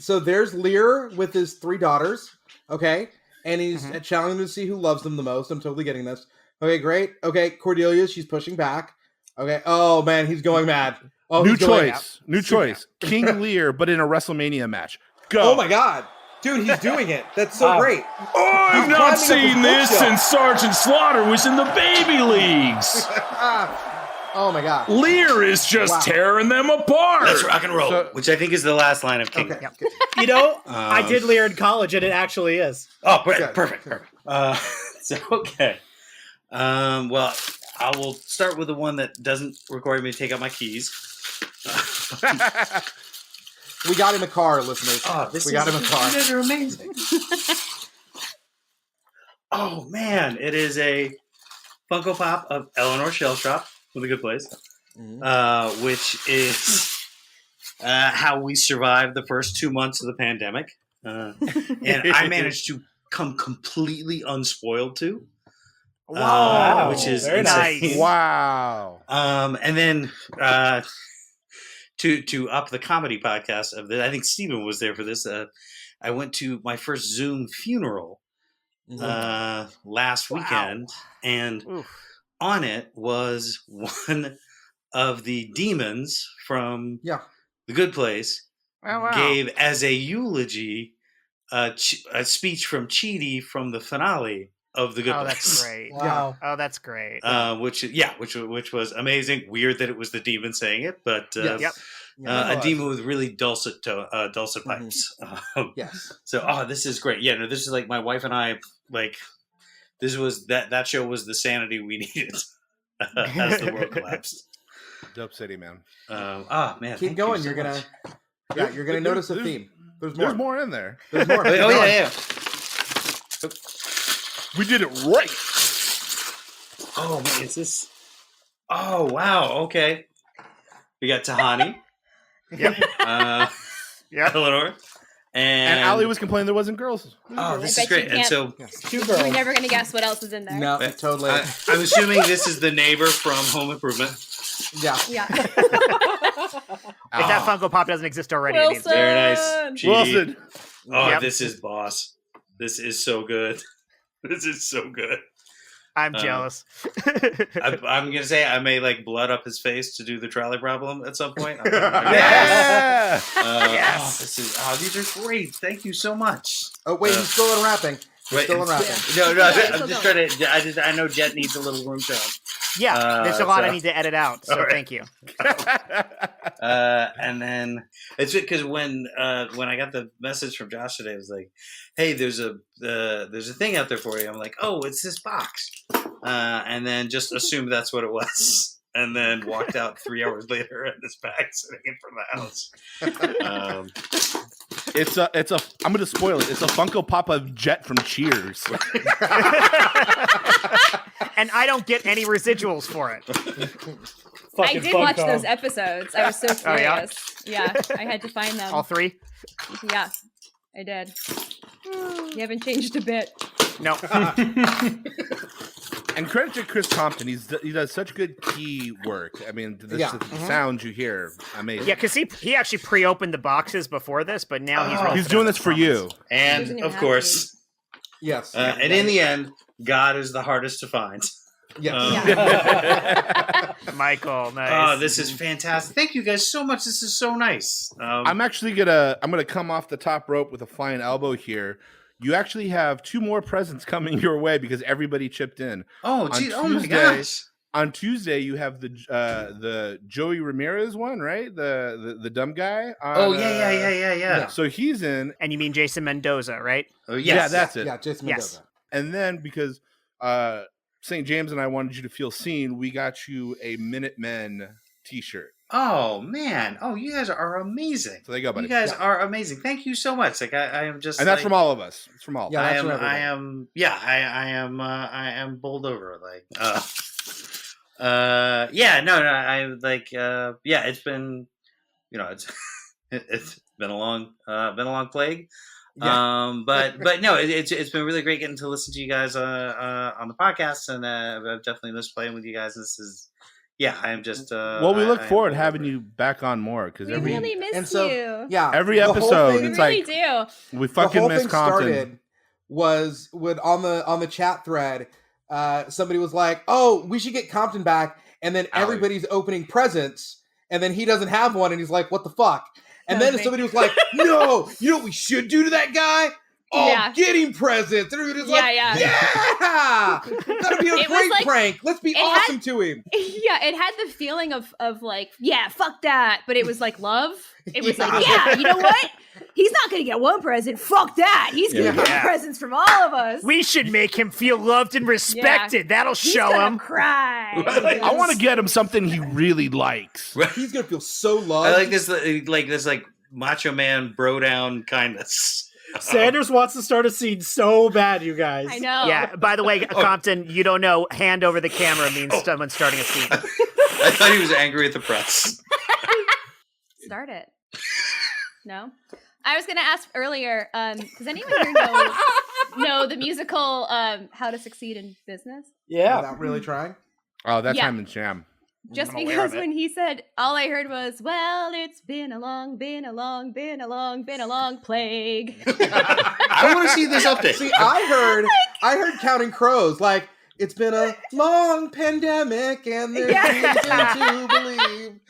So there's Lear with his 3 daughters. Okay. And he's challenging to see who loves them the most. I'm totally getting this. Okay, great. Okay, Cordelia, she's pushing back. Okay. Oh man, he's going mad. Oh, New he's going choice. New choice. King Lear, but in a WrestleMania match. Go. Oh my god. Dude, he's doing it. That's so great. I've He's not climbing up seen his this bookshelf. since Sergeant Slaughter was in the baby leagues. Oh my god. Lear is just Wow. tearing them apart. Let's rock and roll, So- which I think is the last line of King. Okay. You know, I did Lear in college, and it actually is. Oh, Good. perfect. So okay. Well, I will start with the one that doesn't require me to take out my keys. We got him a car, listeners. We got him a car. You guys are amazing. Oh man, it is a Funko Pop of Eleanor Shellstrop from The Good Place, which is how we survived the first 2 months of the pandemic, and I managed to come completely unspoiled too. Wow. Which is Very nice. insane. Wow. And then to up the comedy podcast of this, I think Steven was there for this. I went to my first Zoom funeral last weekend, and on it was one of the demons from The Good Place. Gave as a eulogy a speech from Chidi from the finale of The Good Place. That's great. Wow. Oh, that's great. Which was amazing. Weird that it was the demon saying it, but Yep. a demon with really dulcet pipes. Yes. So, this is great. Yeah, no, this is like my wife and I. Like, this was that show was the sanity we needed as the world collapsed. Dope city, man. Man, Keep thank going. you You're so gonna much. you're gonna notice a theme. There's more in there. There's more. Oh yeah. We did it right. Oh man, is this? Oh wow. Okay. We got Tahani. Yep. Yep. Eleanor. And Allie was complaining there wasn't girls. Oh, this I is bet you great. And so Two You're girls. never gonna guess what else is in there. No, totally. I'm assuming this is the neighbor from Home Improvement. Yeah. Yeah. If that Funko Pop doesn't exist already, it needs to. Very nice. GD. Wilson. Oh, Yep. this is boss. This is so good. This is so good. I'm jealous. I'm gonna say I may like blood up his face to do the trolley problem at some point. Yeah. Yes. These are great. Thank you so much. Oh wait, he's still unwrapping. Wait, Still unwrapping. No, Yeah, I'm just trying to. I know Jet needs a little room shown. Yeah, there's a lot I so- need to edit out, so All right. thank you. And then it's because when I got the message from Josh today, it was like, "Hey, there's a thing out there for you." I'm like, "Oh, it's this box," and then just assumed that's what it was, and then walked out 3 hours later and this bag sitting in front of the house. It's a. I'm gonna spoil it. It's a Funko Pop of Jet from Cheers. And I don't get any residuals for it. I did watch those episodes. I was so Oh, yeah? curious. Yeah, I had to find them. All three? Yeah, I did. You haven't changed a bit. No. And credit to Chris Compton. He does such good key work. I mean, the sounds you hear, amazing. Yeah, because he actually pre-opened the boxes before this, but now He's doing this for you. Doesn't And even of have course, Yes. and in the end, God is the hardest to find. Yes. Michael, nice. Oh, this is fantastic! Thank you guys so much. This is so nice. I'm actually gonna come off the top rope with a flying elbow here. You actually have 2 more presents coming your way because everybody chipped in. Oh, On gee, oh my Tuesday- gosh! On Tuesday, you have the Joey Ramirez one, right? The dumb guy. Oh yeah. So he's in. And you mean Jason Mendoza, right? Oh Yeah, yes. that's it. Yeah, Jason Yes. Mendoza. And then because St. James and I wanted you to feel seen, we got you a Minutemen T-shirt. Oh man! Oh, you guys are amazing. So there you go, buddy. You guys Yeah. are amazing. Thank you so much. Like I am just, And that's like, from all of us. It's from all. Of Yeah, us. that's from I everybody. am bowled over. Like, it's been, it's been a long plague. Yeah. But no, it's been really great getting to listen to you guys on the podcast, and I've definitely missed playing with you guys. This is, I am just. Well, we look I am forward to bowled having over. you back on more because We every really miss and so- you. Yeah. every the whole episode, thing- We it's really like do. we the fucking whole miss thing Compton. started was when on the chat thread, somebody was like, "Oh, we should get Compton back," and then Allie. everybody's opening presents, and then he doesn't have one, and he's like, "What the fuck?" And That then was me. somebody was like, "No, you know what we should do to that guy? Oh, Yeah. get him presents." And everybody's like, Yeah. that'll be a It was great like- prank. Let's be it had- awesome to him." Yeah, it had the feeling of like, yeah, fuck that, but it was like love. It was Yeah. like, yeah, you know what? He's not gonna get one present. Fuck that. He's gonna get Yeah. presents from all of us. We should make him feel loved and respected. That'll He's show gonna him. cry. I want to get him something he really likes. He's gonna feel so loved. I like this macho man bro down kindness. Sanders wants to start a scene so bad, you guys. I know. Yeah, by the way, Compton, you don't know, hand over the camera means someone starting a scene. I thought he was angry at the press. Start it. No? I was gonna ask earlier, does anyone here know the musical How to Succeed in Business? Yeah. Without really trying. Oh, that's Yeah. Heiman Sham. Just I'm aware because of it. when he said, all I heard was, well, it's been a long plague. I want to see this update. See, I heard Counting Crows. Like, it's been a long pandemic, and there's Yeah. reason to believe.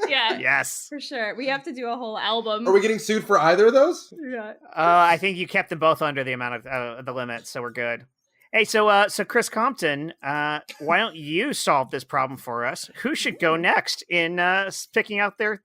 Yeah, Yes. for sure. We have to do a whole album. Are we getting sued for either of those? Yeah. I think you kept them both under the amount of the limit, so we're good. Hey, so Chris Compton, why don't you solve this problem for us? Who should go next in picking out their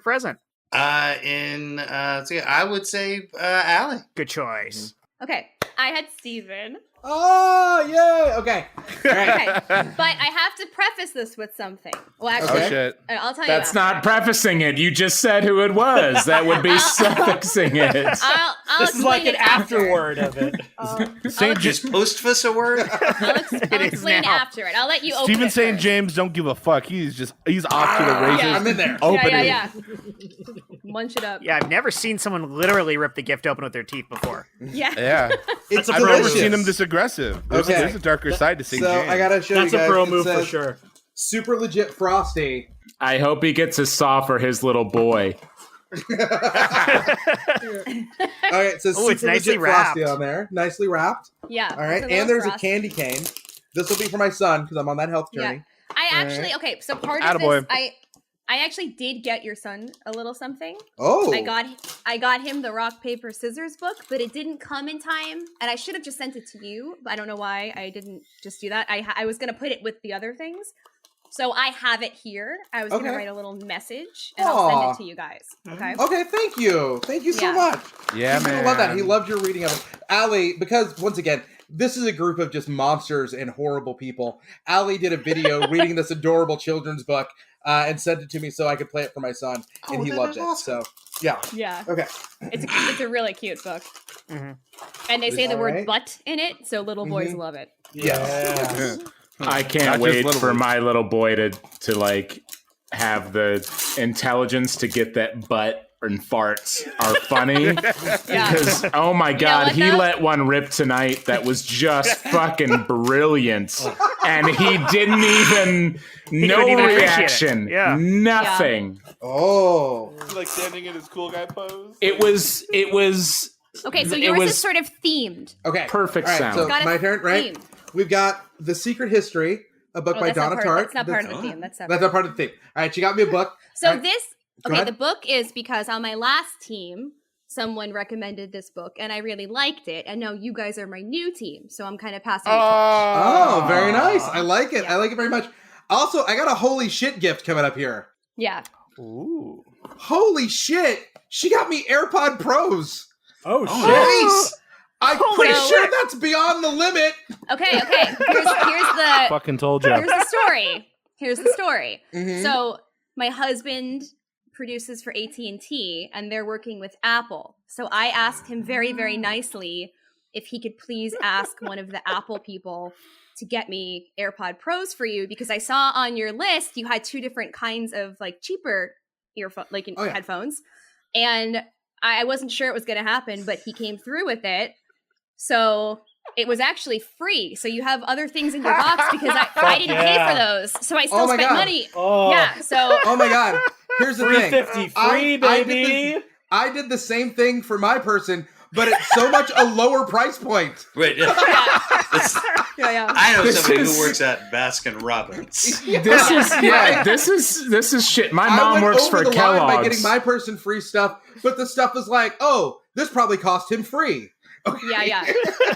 present? I would say Allie. Good choice. Okay, I had Steven. Oh, yay! Okay. All right. Okay, but I have to preface this with something. Well, actually, Okay. Oh shit. I'll tell you. That's after, not actually. prefacing it. You just said who it was. That would be suffixing it. I'll This is like explain an it after. afterword of it. St. Just postfus a word. I'll explain now. after it. I'll let you open Stephen it St. first. James don't give a fuck. He's off to the races. Yeah. I'm in there. Opening. Yeah. Munch it up. Yeah, I've never seen someone literally rip the gift open with their teeth before. Yeah. Yeah. It's I've never delicious. seen him this aggressive. There's, Okay. there's a darker side to St. So James. I gotta show That's you a guys. pro It move for says sure. Super legit frosty. I hope he gets a saw for his little boy. All right, it says Oh, it's super nicely legit frosty wrapped. on there. Nicely wrapped. Yeah. All right, and there's a candy cane. This will be for my son because I'm on that health journey. I actually Alright. okay. So part of Attaboy. this, I actually did get your son a little something. Oh, I got him the rock paper scissors book, but it didn't come in time, and I should have just sent it to you. But I don't know why I didn't just do that. I was gonna put it with the other things, so I have it here. I was Okay. gonna write a little message, and I'll send Aw. it to you guys. Okay. Okay, thank you so Yeah. much. Yeah, He's gonna man. love that. He loved your reading of it, Allie. Because once again, this is a group of just monsters and horrible people. Allie did a video reading this adorable children's book and sent it to me so I could play it for my son, and he that loved is it. awesome. So yeah, Yeah. okay. It's a really cute book, Mhm. and they say the word Alright. "butt" in it, so little boys love it. Yes. I Not can't just wait little for boys. my little boy to like have the intelligence to get that butt and farts are funny. Yeah. Because oh my god, what, he though? let one rip tonight that was just fucking brilliant, and he didn't even no couldn't even appreciate it. reaction, Yeah. nothing. Oh, like standing in his cool guy pose. It was Okay, so It yours was- is sort of themed. okay. Perfect All right, sound. so Got a my turn, right? theme. We've got The Secret History, a book Oh, by that's not Donna part- Tartt. That's not part of the theme. That's separate. That's not part of the theme. All right, she got me a book. So Alright, this, go okay, ahead. the book is because on my last team, someone recommended this book and I really liked it. And now you guys are my new team. So I'm kind of passing the torch. Oh, very nice. I like it. Yeah. I like it very much. Also, I got a holy shit gift coming up here. Yeah. Ooh. Holy shit! She got me AirPod Pros. Oh, shit. Nice. I'm Holy pretty shit. sure that's beyond the limit. Okay, okay. Here's the Fucking told you. here's the story. Here's the story. Mhm. So my husband produces for AT&T and they're working with Apple. So I asked him very, very nicely if he could please ask one of the Apple people to get me AirPod Pros for you because I saw on your list you had two different kinds of like cheaper earphone Oh, yeah. headphones. And I wasn't sure it was going to happen, but he came through with it. So it was actually free. So you have other things in your box because I didn't pay for those. So I still Oh my spent God. money. Oh, Yeah. So Oh my god! Here's the thing. 350 free, I baby. I did the same thing for my person, but it's so much a lower price point. Right. yeah. This- Yeah. I know This somebody is- who works at Baskin Robbins. This is shit. My I mom went works over for the line by getting Kellogg's. my person free stuff, but the stuff is like, oh, this probably cost him free. Okay. Yeah.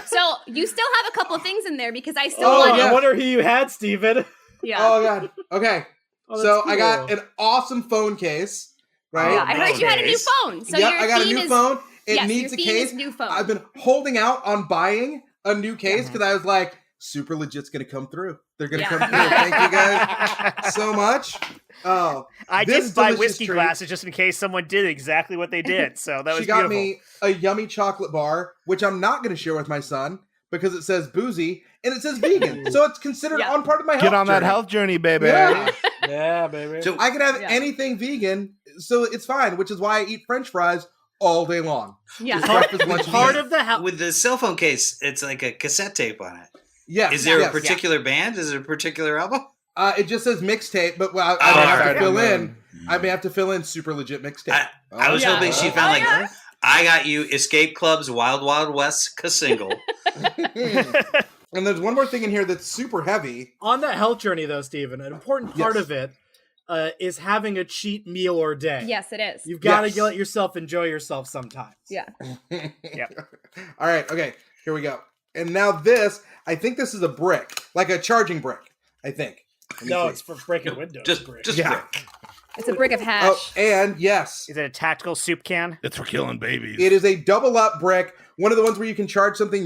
So you still have a couple of things in there because I still Oh, want yeah. I wonder who you had, Steven. Yeah. Oh god. Okay. Oh, So that's I got cool. an awesome phone case, right? Yeah, I heard you had a new Nowadays. phone. So Yep, your I got a theme new is, phone. It yes, needs a your theme case. is new phone. I've been holding out on buying a new case because I was like, Super Legit's gonna come through. They're gonna Yeah. come through. Thank you guys so much. Oh, I this did buy delicious whiskey treat. glasses just in case someone did exactly what they did. So that was she got beautiful. me a yummy chocolate bar, which I'm not going to share with my son because it says boozy and it says vegan, so it's considered Yeah. on part of my health. Get on that journey. health journey, baby. Yeah. Yeah, baby. So I can have Yeah. anything vegan, so it's fine. Which is why I eat French fries all day long. yeah. Just breakfast, lunch, and Part dinner. of the house. with the cell phone case, it's like a cassette tape on it. Yes. Is there yes. a particular band? Is it a particular album? It just says mixtape, but well, Oh, I may have right. to fill in. I may have to fill in super legit mixtape. I was yeah. hoping she found like I got you Escape Club's Wild Wild West single. And there's one more thing in here that's super heavy. On that health journey, though, Steven, an important part Yes. of it is having a cheat meal or day. Yes, it is. You've got to Yes. let yourself enjoy yourself sometimes. Yeah. All right. Okay. Here we go. And now this, I think this is a brick, like a charging brick. I think. Let me No, see. it's for breaking windows. Just Yeah. brick. It's a brick of hash. Oh, and yes, Is it a tactical soup can? It's for killing babies. it is a double up brick. One of the ones where you can charge something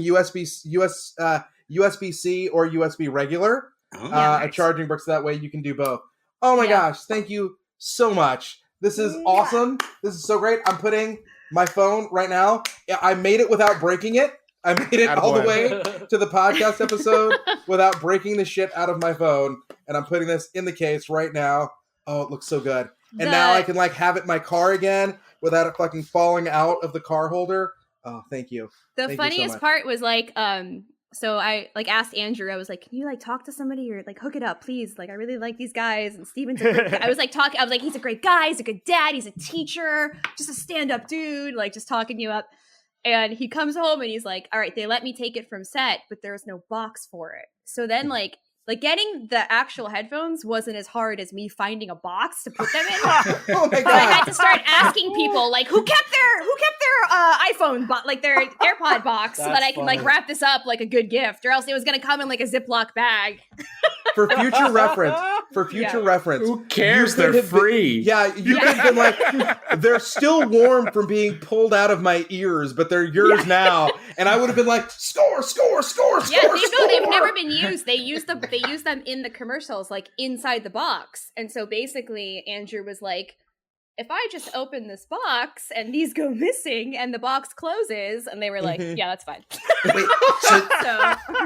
USB-C or USB regular. Yeah, A charging brick, so that way you can do both. Oh my gosh, thank you so much. This is awesome. This is so great. I'm putting my phone right now. I made it without breaking it. I made it all the way to the podcast episode without breaking the shit out of my phone. And I'm putting this in the case right now. Oh, it looks so good. And now I can like have it in my car again without it fucking falling out of the car holder. Oh, thank you. The funniest part was like, so I like asked Andrew, I was like, can you like talk to somebody or like hook it up, please? Like, I really like these guys. And Steven's a great guy. I was like, he's a great guy. He's a good dad. He's a teacher, just a stand-up dude, like just talking you up. And he comes home and he's like, all right, they let me take it from set, but there's no box for it. So then like getting the actual headphones wasn't as hard as me finding a box to put them in. Oh my So I had to start asking people like who kept their iPhone like their AirPod box so that I can like wrap this up like a good gift, or else it was gonna come in like a Ziploc bag. For future reference. Who cares? They're free. You could have been like, they're still warm from being pulled out of my ears, but they're yours now. And I would have been like, score. They've never been used. They use them in the commercials, like inside the box. And so basically Andrew was like, if I just open this box and these go missing and the box closes, and they were like, yeah, that's fine. Wait,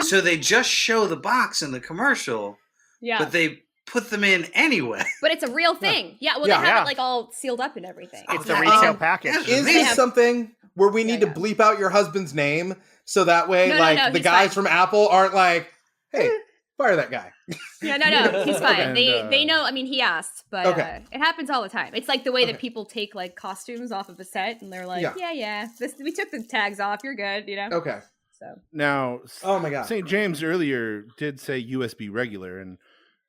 so they just show the box in the commercial, but they put them in anyway. But it's a real thing. Yeah, well, they have it like all sealed up and everything. It's the retail package. Is this something where we need to bleep out your husband's name so that way the guys from Apple aren't like, hey, fire that guy? No, he's fine. They know. I mean, he asked, but it happens all the time. It's like the way that people take like costumes off of a set, and they're like, "Yeah, we took the tags off. You're good," you know. Okay. So now, oh my god, St. James earlier did say USB regular, and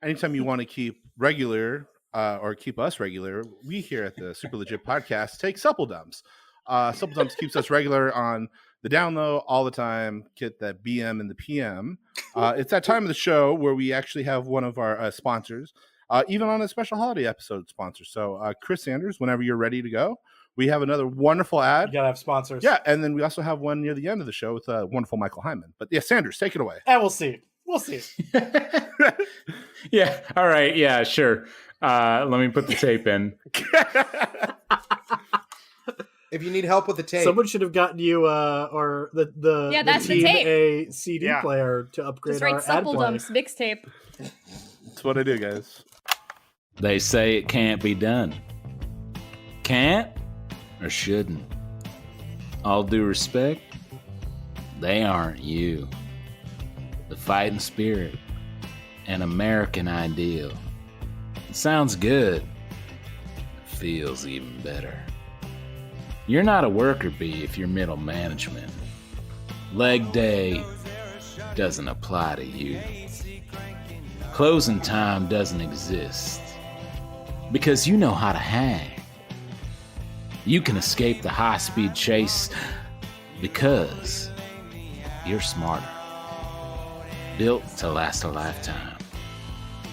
anytime you want to keep regular or keep us regular, we here at the Super Legit Podcast take Supple Dumps. Supple Dumps keeps us regular on the down low all the time. Get that BM and the PM. It's that time of the show where we actually have one of our sponsors, even on a special holiday episode sponsor. So Chris Sanders, whenever you're ready to go, we have another wonderful ad. You gotta have sponsors. Yeah, and then we also have one near the end of the show with wonderful Michael Heiman. But yeah, Sanders, take it away. And we'll see. Yeah. All right. Yeah. Sure. Let me put the tape in. If you need help with the tape, someone should have gotten you or the that's team the tape. a CD player to upgrade Just our write Supple ad play. Dumps mixtape. That's what I do, guys. They say it can't be done. Can't or shouldn't. All due respect, they aren't you. The fighting spirit, an American ideal. It sounds good. It feels even better. You're not a worker bee if you're middle management. Leg day doesn't apply to you. Closing time doesn't exist. Because you know how to hang. You can escape the high-speed chase because you're smarter. Built to last a lifetime.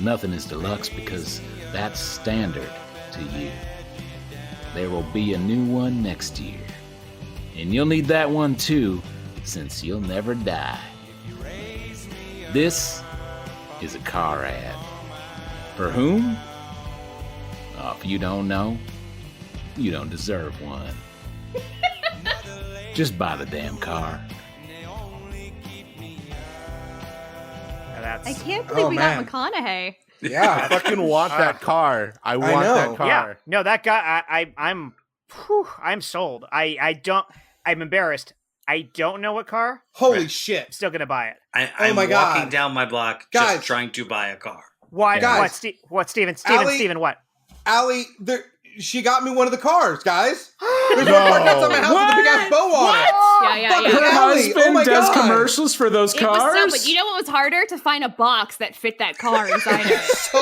Nothing is deluxe because that's standard to you. There will be a new one next year. And you'll need that one too, since you'll never die. This is a car ad. For whom? Oh, if you don't know, you don't deserve one. Just buy the damn car. I can't believe we got McConaughey. Yeah, I fucking want that car. I want that car. Yeah, no, that guy. I'm sold. I'm embarrassed. I don't know what car. Holy shit! I'm still gonna buy it. I'm walking down my block just trying to buy a car. Why? Guys. What? Steven? What? Allie, she got me one of the cars, guys. There's one parked outside my house with a big ass bow on it. Yeah. Her Allie, husband does commercials for those It was cars. but you know what was harder? To find a box that fit that car inside it. So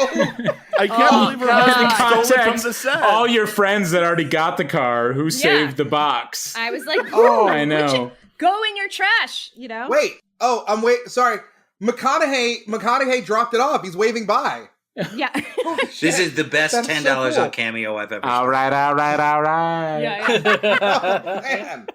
I can't believe her husband stole it from Context, the set. all your friends that already got the car who saved the box. I was like, I know. go in your trash, you know? wait. Oh, sorry. McConaughey dropped it off. He's waving by. Yeah. This is the best That's $10 so cool. on Cameo I've ever All seen. right. Yeah. Oh, man.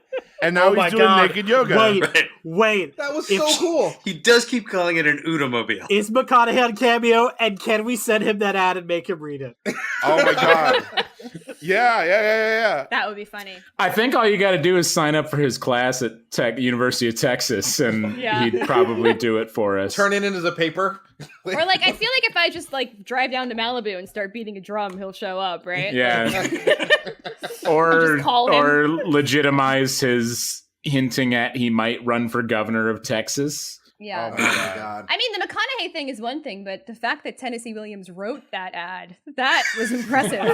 And now he's doing naked yoga. Wait. That was so cool. He does keep calling it an Udamobile. Is McConaughey on Cameo, and can we send him that ad and make him read it? Oh my god. Yeah. That would be funny. I think all you got to do is sign up for his class at University of Texas, and he'd probably do it for us. Turn it in as a paper. Or like, I feel like if I just like drive down to Malibu and start beating a drum, he'll show up, right? Yeah. or Just call him. or legitimize his hinting at he might run for governor of Texas. Yeah. Oh my god. I mean, the McConaughey thing is one thing, but the fact that Tennessee Williams wrote that ad, that was impressive.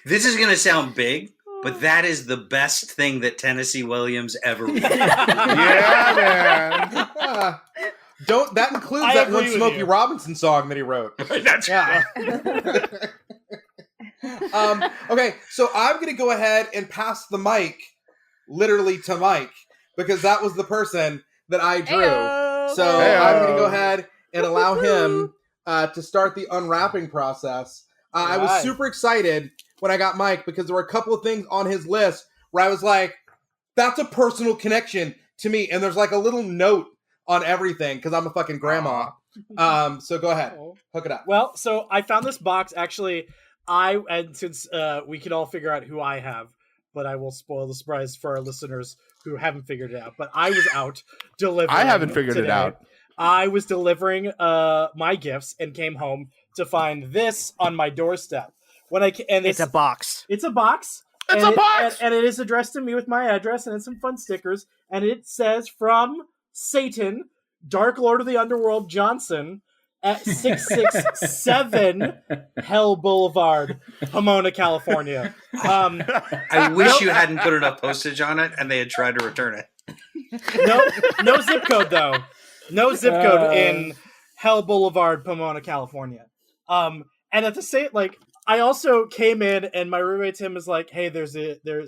This is going to sound big, but that is the best thing that Tennessee Williams ever wrote. Yeah, man. That includes I that agree one with Smokey you. Robinson song that he wrote. That's Okay, so I'm going to go ahead and pass the mic literally to Mike because that was the person that I drew. Heyo. So Heyo. I'm going to go ahead and allow him to start the unwrapping process. I was Alright. super excited when I got Mike because there were a couple of things on his list where I was like, that's a personal connection to me. And there's like a little note on everything because I'm a fucking grandma. So go ahead. Hook it up. Well, so I found this box. Actually, since we can all figure out who I have, but I will spoil the surprise for our listeners who haven't figured it out. But I was out delivering. I haven't figured it today. out. I was delivering my gifts and came home to find this on my doorstep. It's a box. It's a box. It's a box! And it is addressed to me with my address and some fun stickers. And it says from Satan, Dark Lord of the Underworld Johnson, at 667 Hell Boulevard, Pomona, California. I wish you hadn't put enough postage on it and they had tried to return it. No zip code, though. No zip code in Hell Boulevard, Pomona, California. And at the same, I also came in and my roommate Tim is like, "Hey, there's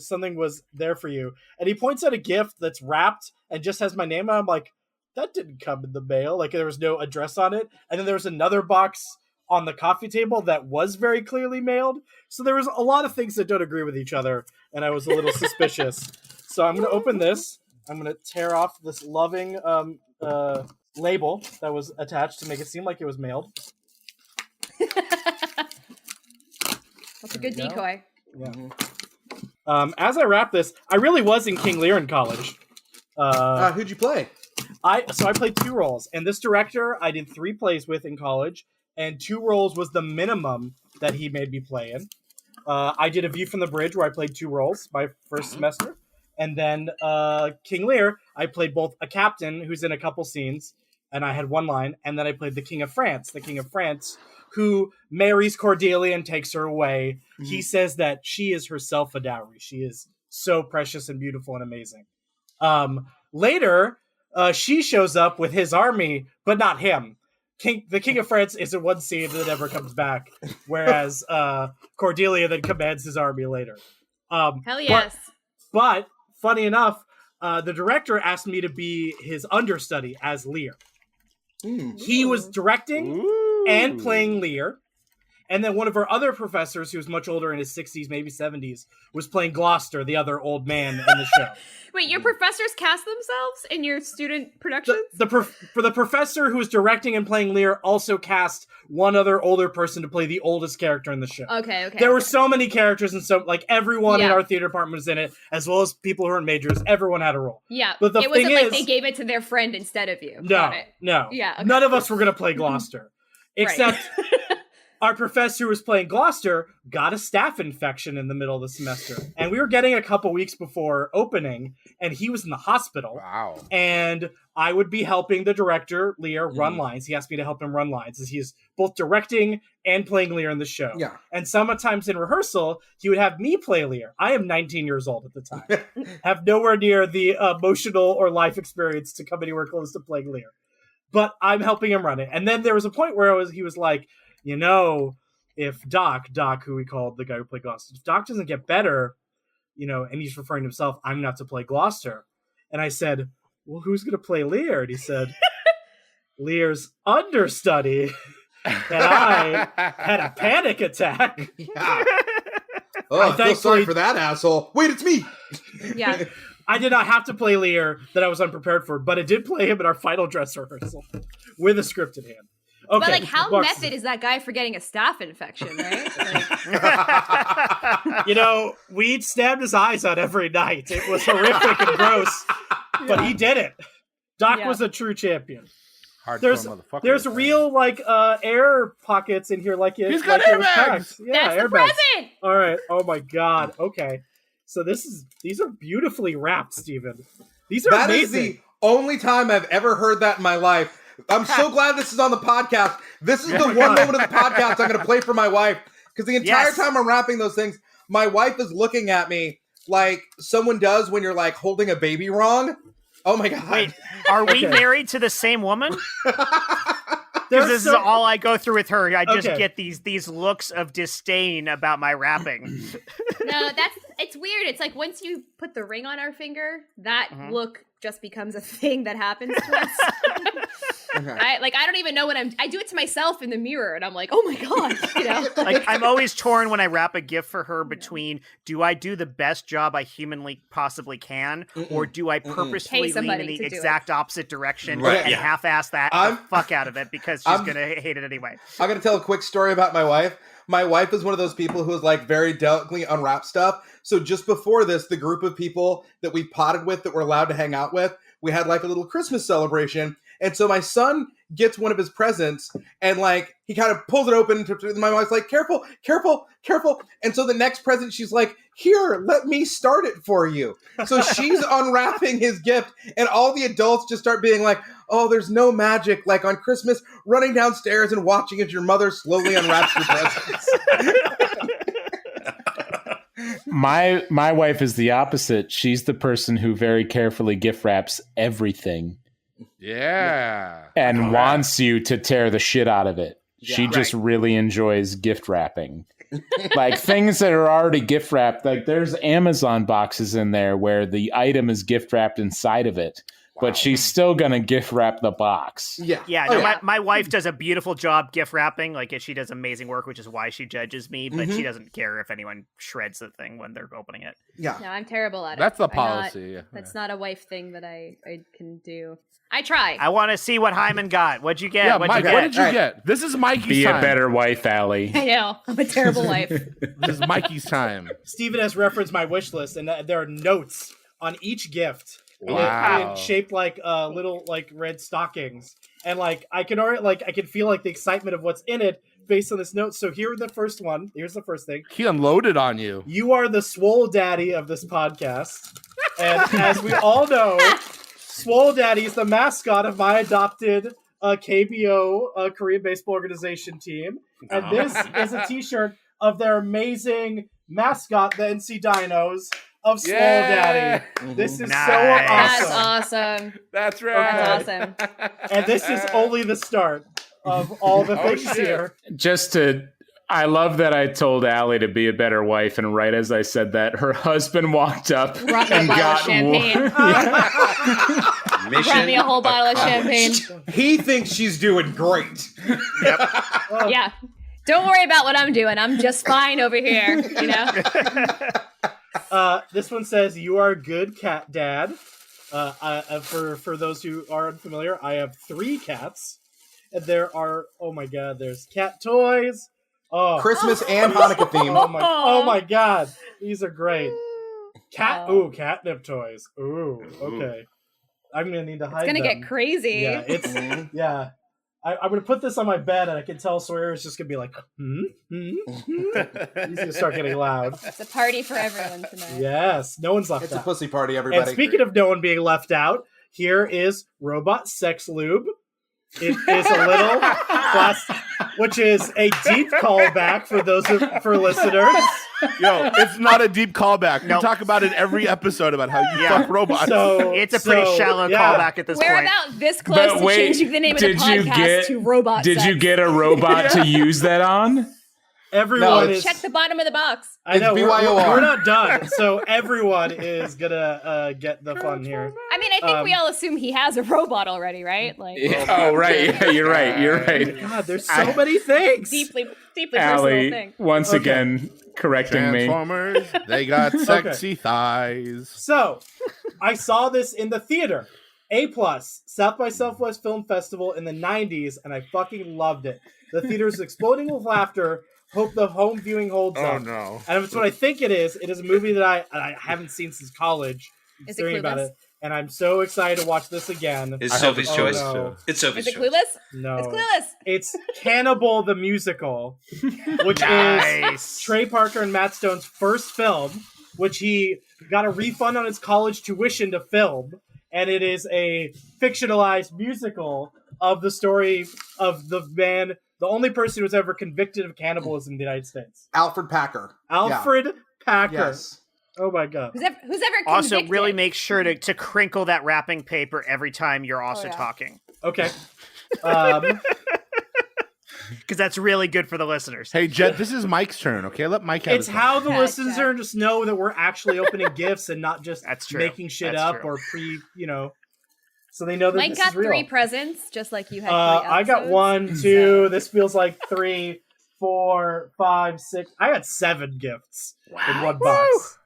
something was there for you," and he points out a gift that's wrapped and just has my name on. I'm like, that didn't come in the mail. Like there was no address on it. And then there was another box on the coffee table that was very clearly mailed. So there was a lot of things that don't agree with each other, and I was a little suspicious. So I'm going to open this. I'm going to tear off this loving label that was attached to make it seem like it was mailed. That's a good decoy. Yeah. As I wrap this, I really was in King Lear in college. Who'd you play? I played 2 roles, and this director I did 3 plays with in college, and 2 roles was the minimum that he made me play in. I did A View from the Bridge where I played 2 roles my first semester, and then King Lear I played both a captain who's in a couple scenes, and I had 1 line, and then I played the King of France who marries Cordelia and takes her away. Mm-hmm. He says that she is herself a dowry. She is so precious and beautiful and amazing. Later, she shows up with his army, but not him. The King of France is in one scene that never comes back, whereas Cordelia then commands his army later. Hell yes. But funny enough, the director asked me to be his understudy as Lear. He was directing and playing Lear. And then one of our other professors, who was much older in his 60s, maybe 70s, was playing Gloucester, the other old man in the show. Wait, your professors cast themselves in your student productions? For the professor who was directing and playing Lear also cast one other older person to play the oldest character in the show. Okay. There were so many characters, and so everyone in our theater department was in it, as well as people who were in majors. Everyone had a role. Yeah, but it wasn't like they gave it to their friend instead of you. No. Yeah, okay. None of us were going to play Gloucester, except our professor who was playing Gloucester got a staph infection in the middle of the semester, and we were getting a couple weeks before opening, and he was in the hospital. Wow. And I would be helping the director, Lear, run lines. He asked me to help him run lines, as he is both directing and playing Lear in the show. Yeah. And sometimes in rehearsal, he would have me play Lear. I am 19 years old at the time. Have nowhere near the emotional or life experience to come anywhere close to playing Lear. But I'm helping him run it. And then there was a point where he was like, if Doc, who we called the guy who played Gloucester, if Doc doesn't get better, and he's referring to himself, I'm going to have to play Gloucester. And I said, well, who's going to play Lear? And he said, Lear's understudy. And I had a panic attack. Yeah. Oh, I feel sorry for that asshole. Wait, it's me. Yeah. I did not have to play Lear that I was unprepared for, but I did play him in our final dress rehearsal with a script in hand. Okay, but like, how Bucks. method is that guy for getting a staph infection, right? Like, You know, we stabbed his eyes out every night. It was horrific and gross, but he did it. Doc was a true champion. There's real like air pockets in here, like he's like got it was airbags. packed. Yeah, that's the airbags. present. All right. Oh my god. Okay. So these are beautifully wrapped, Steven. These are That is amazing. the only time I've ever heard that in my life. I'm so glad this is on the podcast. This is the one moment of the podcast I'm going to play for my wife, because the entire time I'm wrapping those things, my wife is looking at me like someone does when you're like holding a baby wrong. Oh my god. Wait, are we married to the same woman? Because this is all I go through with her. I just get these looks of disdain about my wrapping. No, it's weird. It's like once you put the ring on our finger, that look just becomes a thing that happens to us. I don't even know what I do it to myself in the mirror, and I'm like, oh my god, you know. Like, I'm always torn when I wrap a gift for her between, do I do the best job I humanly possibly can, or do I purposefully lean in the exact opposite direction and half-ass the fuck out of it because she's gonna hate it anyway. I'm gonna tell a quick story about my wife. My wife is one of those people who is like very delicately unwrap stuff. So just before this, the group of people that we potted with that we're allowed to hang out with, we had like a little Christmas celebration. And so my son gets one of his presents and like he kind of pulls it open. My wife's like, careful, careful, careful. And so the next present, she's like, here, let me start it for you. So she's unwrapping his gift, and all the adults just start being like, oh, there's no magic like on Christmas, running downstairs and watching as your mother slowly unwraps your presents. My wife is the opposite. She's the person who very carefully gift wraps everything. Yeah. And wants you to tear the shit out of it. Yeah, she just really enjoys gift wrapping. Like things that are already gift wrapped. Like there's Amazon boxes in there where the item is gift wrapped inside of it. But she's still going to gift wrap the box. Yeah. My wife does a beautiful job gift wrapping. Like, she does amazing work, which is why she judges me. But she doesn't care if anyone shreds the thing when they're opening it. Yeah. No, I'm terrible at it. That's the policy. That's not a wife thing that I can do. I try. I want to see what Heiman got. What'd you get? Yeah, Mike, what did you get? This is Mikey's Be time. a better wife, Allie. I know. I'm a terrible wife. This is Mikey's time. Steven has referenced my wish list, and there are notes on each gift. Wow. Shaped like little like red stockings, and like I can feel like the excitement of what's in it based on this note. So here's the first one. Here's the first thing. He unloaded on you. You are the swole daddy of this podcast, and as we all know, Swole Daddy is the mascot of my adopted KBO Korean baseball organization team, and this is a T-shirt of their amazing mascot, the NC Dinos. Of Swole Daddy. This is so awesome. That's awesome. That's right. That's awesome. And this is only the start of all the things here. I love that I told Allie to be a better wife, and right as I said that, her husband walked up and got champagne. Brought me a whole bottle of champagne. He thinks she's doing great. Yep. Yeah. Don't worry about what I'm doing. I'm just fine over here, you know? This one says, you are a good cat dad. For those who are unfamiliar, I have 3 cats. And there are, oh my god, there's cat toys. Oh, Christmas and Hanukkah theme. Oh my god. These are great. Catnip toys. Ooh, okay. I'm gonna need to hide It's gonna them. get crazy. Yeah, it's yeah. I'm gonna put this on my bed, and I can tell Sawyer is just gonna be like, He's gonna start getting loud. It's a party for everyone tonight. Yes, no one's left It's out. a pussy party, everybody. And speaking of no one being left out, here is Robot Sex Lube. It is a little plastic, which is a deep callback for listeners. Yo, it's not a deep callback. We talk about it every episode about how you fuck robots. So, it's a pretty shallow callback at this We're point. about this close to changing the name of the podcast to Robot Did Sex. you get a robot to use that on? Everyone is. Check the bottom of the box. I know It's we're BYOR. not done, so everyone is gonna get the fun here. I mean, I think we all assume he has a robot already, right? Like Oh, right. Yeah, you're right. You're right. God, there's so many things. deeply personal Allie, thing. once Okay. again, correcting me. Transformers, they got sexy thighs. So, I saw this in the theater. A+, South by Southwest Film Festival in the 90s, and I fucking loved it. The theater is exploding with laughter. Hope the home viewing holds up. No. And that's what I think it is. It is a movie that I haven't seen since college. Is it Hearing about Clueless? it. And I'm so excited to watch this again. It's Sophie's choice. No. It's Sophie's Is it choice. Clueless? No. It's Clueless. It's Cannibal the Musical, which is Nice. Trey Parker and Matt Stone's first film, which he got a refund on his college tuition to film. And it is a fictionalized musical of the story of the man, the only person who was ever convicted of cannibalism in the United States. Alfred Packer. Alfred Packer. Yes. Oh my God. Who's ever Also, convicted? really make sure to crinkle that wrapping paper every time you're also yeah. talking, Okay. because that's really good for the listeners. Hey, Jed, this is Mike's turn, okay? Let Mike have It's his how the Yeah, listeners just know that we're actually opening gifts and not just That's true. making shit That's up true. or so they know that Mike this got is real. 3 presents, just like you had. 3 I got episodes. 1, 2. This feels like 3, 4, 5, 6. I got 7 gifts in one box.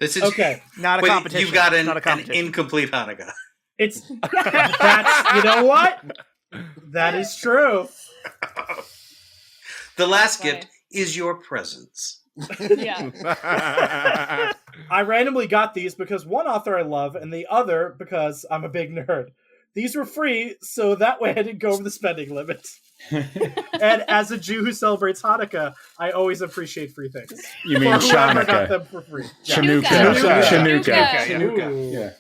This is Okay. Not a Wait, competition. You've got Not a an competition. incomplete Hanukkah. It's that's you know what? That is true. The last Funny. gift is your presence. Yeah. I randomly got these because one author I love and the other because I'm a big nerd. These were free, so that way I didn't go over the spending limit. And as a Jew who celebrates Hanukkah, I always appreciate free things. You mean For whoever got Chanukah? them for free. Chanukah. Chanukah. Chanukah. Ooh. Yeah.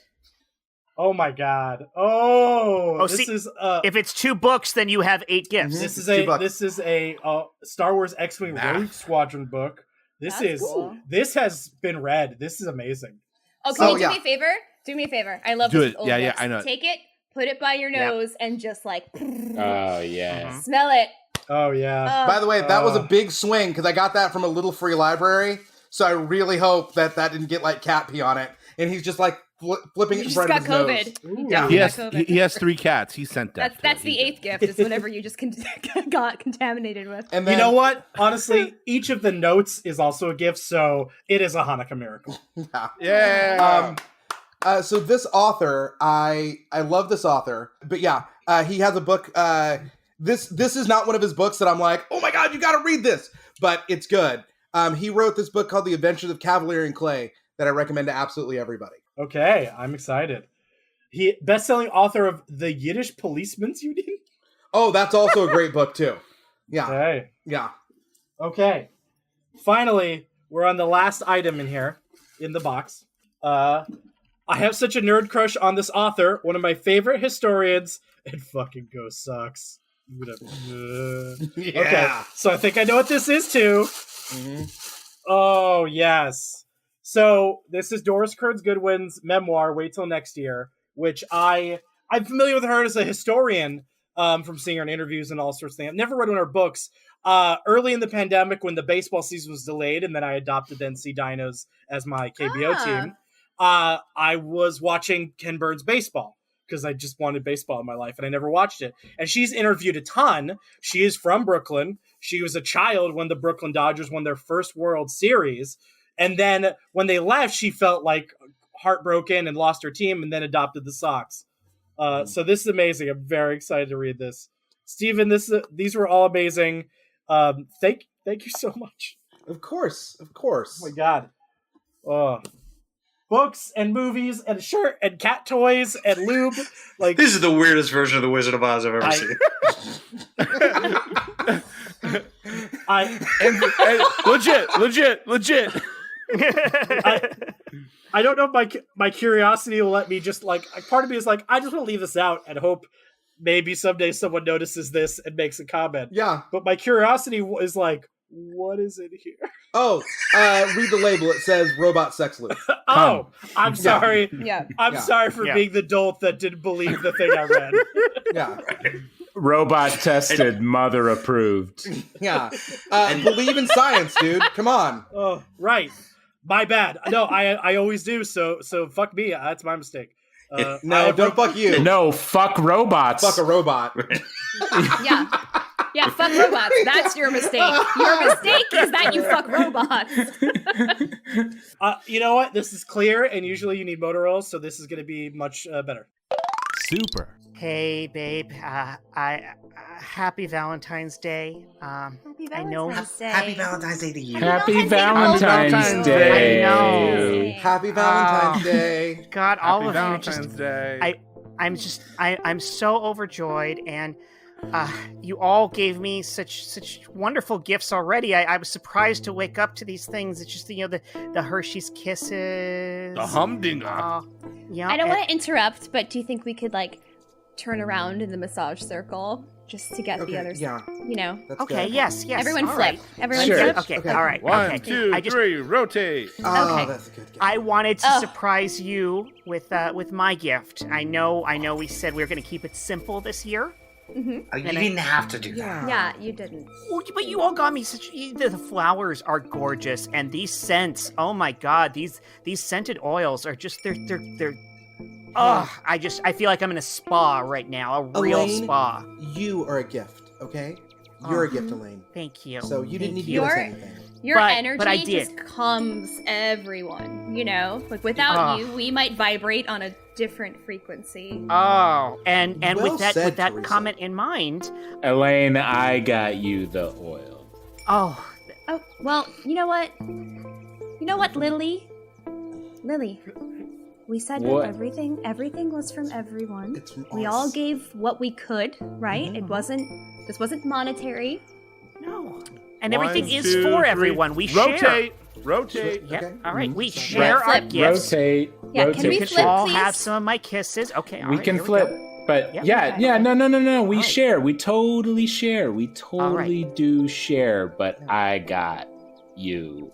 Oh my God! Oh, this see, is If it's 2 books, then you have 8 gifts. this is 2 a bucks. this is a Star Wars X-wing Rogue Squadron book. This That's is cool. this has been read. This is amazing. Oh, So, can you do yeah. me a favor? Do me a favor. I love Do this it. old Yeah, books. I know. Take it, put it by your Yep. nose, and just like Oh, yeah. smell it. Oh yeah. By the way, that was a Uh. big swing because I got that from a little free library. So I really hope that didn't get like cat pee on it. And he's just like flipping it You in just front got of his nose. COVID. You Ooh. definitely He has, got COVID. he has 3 cats. He sent that. That's the 8th gift. Is whatever you just got contaminated with. And then, You know what? Honestly, each of the notes is also a gift, so it is a Hanukkah miracle. Yeah. So this author, I love this author, but yeah, he has a book. This is not one of his books that I'm like, oh my God, you got to read this, but it's good. He wrote this book called The Adventures of Cavalier and Clay that I recommend to absolutely everybody. Okay, I'm excited. He best-selling author of The Yiddish Policeman's Union. Oh, that's also a great book too. Yeah, Okay. yeah. Okay. Finally, we're on the last item in here, in the box. I have such a nerd crush on this author, one of my favorite historians, and fucking Go sucks. Okay, so I think I know what this is too. Oh, yes. So this is Doris Kearns Goodwin's memoir, Wait Till Next Year, which I'm familiar with her as a historian from seeing her in interviews and all sorts of things. I've never read one of her books. Early in the pandemic, when the baseball season was delayed, and then I adopted the NC Dinos as my KBO team, I was watching Ken Burns baseball because I just wanted baseball in my life, and I never watched it. And she's interviewed a ton. She is from Brooklyn. She was a child when the Brooklyn Dodgers won their first World Series. And then when they left, she felt like heartbroken and lost her team and then adopted the Sox. So this is amazing. I'm very excited to read this. Stephen, these were all amazing. Thank you so much. Of course. Oh my God. Books and movies and a shirt and cat toys and lube. Like This is the weirdest version of the Wizard of Oz I've ever seen. Legit. I don't know if my curiosity will let me just like, part of me is like, I just want to leave this out and hope maybe someday someone notices this and makes a comment. Yeah. But my curiosity is like, what is in here? Oh, read the label. It says robot sex lube. Oh, I'm sorry. Yeah. I'm Yeah. sorry for Yeah. being the dolt that didn't believe the thing I read. Yeah. Robot tested, mother approved. Yeah. Believe in science, dude. Come on. Oh, right. My bad. No, I always do. So fuck me. That's my mistake. No, don't fuck you. No, fuck robots. Fuck a robot. Yeah, fuck robots. That's your mistake. Your mistake is that you fuck robots. You know what? This is clear, and usually you need motor oils, so this is going to be much better. Super. Hey, babe. Happy Valentine's Day. Happy I know. Valentine's Day. Happy Valentine's Day to you. Happy Valentine's Day. I know. Happy Valentine's Day. God, all of Valentine's you just. Day. I'm so overjoyed, and you all gave me such wonderful gifts already. I was surprised to wake up to these things. It's just the Hershey's Kisses, The humdinger. Yeah, I don't want to interrupt, but do you think we could turn around in the massage circle just to get the others? Yeah. You know. That's Okay. good. Yes. Everyone all flip. right. Everyone Sure. flip. Okay. Okay. All right. One, okay. two, I just, three, rotate. Oh, Okay. that's a good gift. I wanted to Oh. surprise you with my gift. I know. We said we were going to keep it simple this year. Oh, you didn't have to do that. Yeah, you didn't. Well, but you all got me the flowers are gorgeous, and these scents. Oh my God, these scented oils are just they're. I feel like I'm in a spa right now, a real Elaine, spa. You are a gift, okay? You're a gift, Elaine. Thank you. So you didn't need to Thank give us you. anything. Your But energy I did. just calms everyone, you know? Without you, we might vibrate on a different frequency. Oh, and Well with that said, that Teresa. comment in mind. Elaine, I got you the oil. Oh, Oh, well, you know what? Lily? We said What? that everything was from everyone. It's from We us. all gave what we could, right? Mhm. This wasn't monetary. no. And One, everything is two, for three. everyone. We share. Rotate. Yep. Okay. All right. Mhm. We Sorry. share our Flip. gifts. Rotate. Yeah, rotate. can we You flip, can all please? have some of my kisses. Okay. All We right, can here flip. go. But Yep. yeah, no. We Alright. share. We totally share. We totally Alright. do share. But I got you.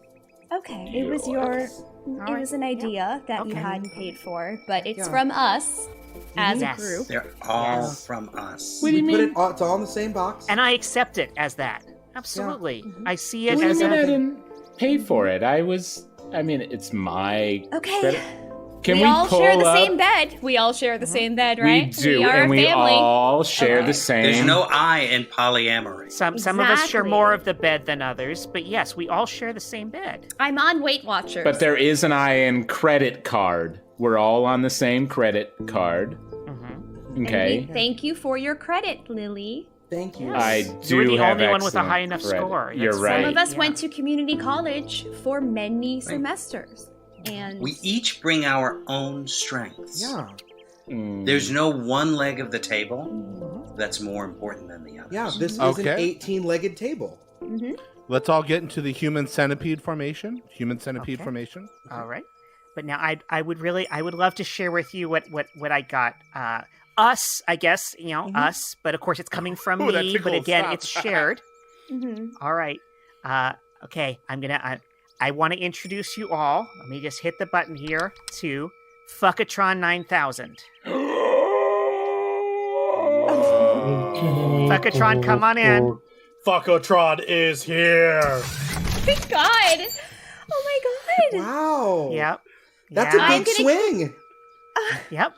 Okay, it was an idea that you Okay. hadn't paid for, but it's Yeah. from us as Yes. a group. They're all Yes. from us. What do you We put mean? it all, it's all in the same box. And I accept it as that. Absolutely. I see it What do you as mean I a. didn't pay for it? It's my Okay. credit. Can we all pull share the up? same bed. We all share the same bed, We right? do, We are and a we family. all share Okay. the same. There's no I in polyamory. Some of us share Exactly. more of the bed than others, but yes, we all share the same bed. I'm on Weight Watchers. But there is an IN credit card. We're all on the same credit card. Mm-hmm. And Okay. we thank you for your credit, Lily. Thank you. I do You're the have only one with a excellent high enough credit. score. You're That's right. Some of us Yeah. went to community college for many semesters. And We each bring our own strengths. Yeah. Mm. There's no one leg of the table that's more important than the other. Yeah, this is Okay. an 18-legged table. Mhm. Let's all get into the human centipede formation. Okay. Formation. All right. But now I would love to share with you what I got. Us, I guess, us, but of course it's coming from Ooh, that me, but tickle, again, stop. it's shared. Mhm. All right. Okay, I want to introduce you all. Let me just hit the button here to Fuckatron 9000. Fuckatron, come on in. Fuckotron is here. Thank God. Oh my God. Wow. Yep. That's Yeah. a I'm big gonna- swing. Yep.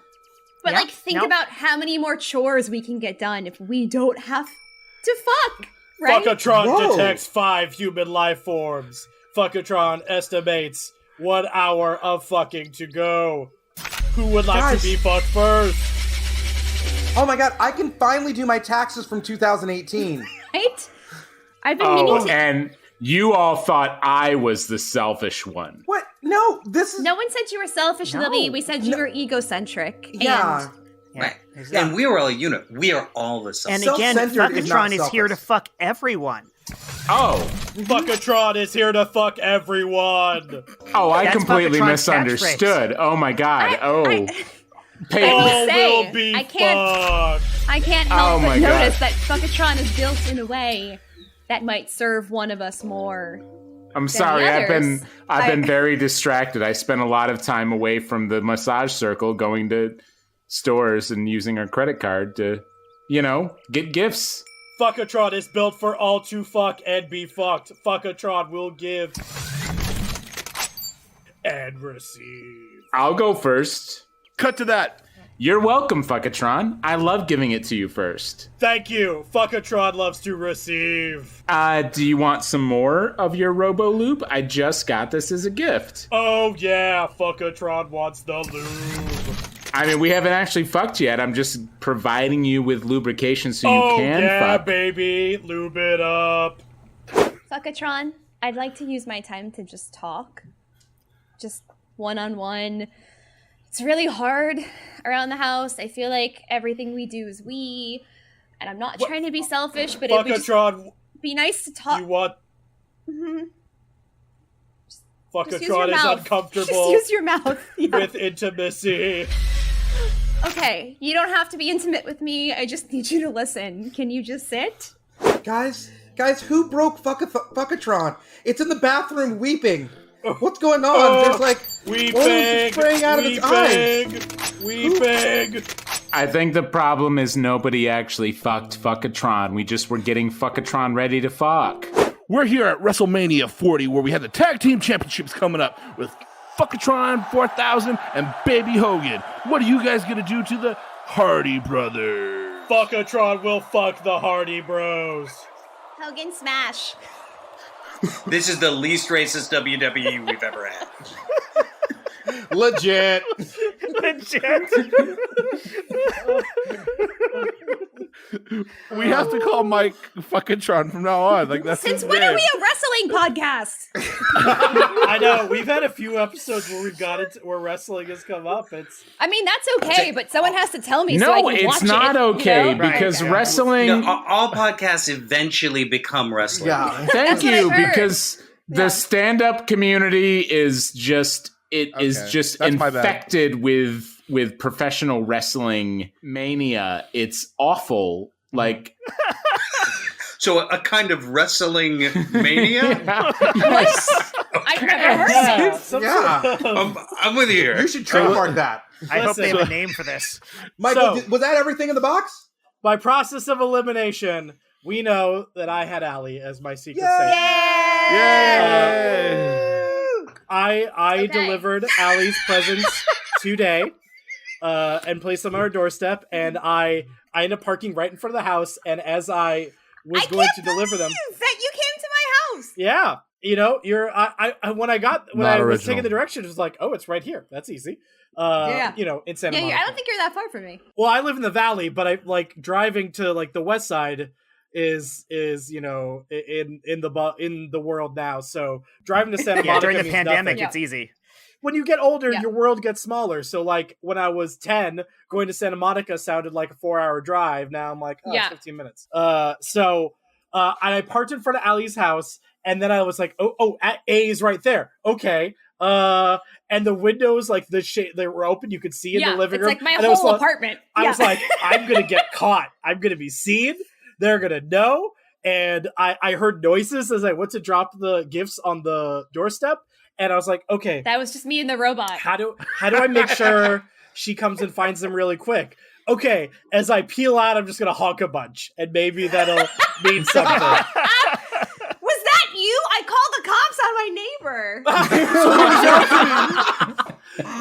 But Yep. think Nope. about how many more chores we can get done if we don't have to fuck, right? Fuckotron Whoa. detects 5 human life forms. Fuckotron estimates 1 hour of fucking to go. Who would like Guys. to be fucked first? Oh my god, I can finally do my taxes from 2018. Right? I've been meaning Oh, to. and you all thought I was the selfish one. What? No, this is... No one said you were selfish, No. Lily. We said you were egocentric. Yeah. Right. Yeah. And we were all a unit. We are all the And self. again, Self-centered is not Fuckatron is here to selfish. fuck everyone. Oh, Fuckotron is here to fuck everyone. I That's completely Fuckatron's misunderstood. Oh my god. I Peyton. All say, will be I can't- fucked. I can't Oh help my but God. notice that Fuckatron is built in a way that might serve one of us more. I'm sorry. the I've been others. I've been very distracted. I spent a lot of time away from the massage circle, going to stores and using our credit card to, get gifts. Fuckatron is built for all to fuck and be fucked. Fuckatron will give and receive. I'll go first. Cut to that. You're welcome, Fuckatron. I love giving it to you first. Thank you. Fuckatron loves to receive. Do you want some more of your Robo Loop? I just got this as a gift. Oh yeah, Fuckatron wants the lube. I mean, we haven't actually fucked yet. I'm just providing you with lubrication so you can fuck. Baby, lube it up. Fuckatron, I'd like to use my time to just talk. Just one-on-one. It's really hard around the house. I feel like everything we do is we. And I'm not trying to be selfish, but it would just be nice to talk. You want... Mm-hmm. Fuckatron is uncomfortable. Just use your mouth. Yeah. With intimacy. Okay, you don't have to be intimate with me. I just need you to listen. Can you just sit? Guys, who broke Fuckatron? It's in the bathroom weeping. What's going on? There's like weeping, spraying out of its eyes. Weeping. I think the problem is nobody actually fucked Fuckatron. We just were getting Fuckatron ready to fuck. We're here at WrestleMania 40, where we have the Tag Team Championships coming up with Fuckatron 4000 and Baby Hogan. What are you guys going to do to the Hardy Brothers? Fuckatron will fuck the Hardy Bros. Hogan smash. This is the least racist WWE we've ever had. Legit. We have to call Mike Fuckatron from now on. Like that's Since when are we a wrestling podcast? I know we've had a few episodes where we've got it where wrestling has come up. I mean, that's okay, but someone has to tell me. No, so I can watch it's not okay because wrestling. No, all podcasts eventually become wrestling. Yeah. Thank you, because the stand-up community is just infected with professional wrestling mania. It's awful. Like so a kind of wrestling mania? Yes. I've never heard of it. Yeah. I'm with you here. You should trademark that. I hope they have a name for this. Michael, was that everything in the box? By process of elimination, we know that I had Allie as my secret Satan. Yay! I delivered Allie's presents today and placed them on her doorstep, and I ended up parking right in front of the house, and as I was going to deliver them, that you came to my house. yeah, when I was taking the direction, it was like, oh, it's right here. That's easy. In Santa Monica. I don't think you're that far from me. Well, I live in the valley, but I like driving to like the west side is in the world now. So driving to Santa Monica during the means pandemic, nothing. it's easy. When you get older, your world gets smaller. So like when I was 10, going to Santa Monica sounded like a 4-hour drive. Now I'm like, it's 15 minutes. And I parked in front of Allie's house, and then I was like, oh, A is right there. Okay. And the windows, like they were open, you could see in the living room. It's like my whole apartment. I was like, I'm gonna get caught. I'm gonna be seen. They're gonna know. And I heard noises as I went to drop the gifts on the doorstep. And I was like, okay. That was just me and the robot. How do I make sure she comes and finds them really quick? Okay, as I peel out, I'm just going to honk a bunch. And maybe that'll mean something. Was that you? I called the cops on my neighbor.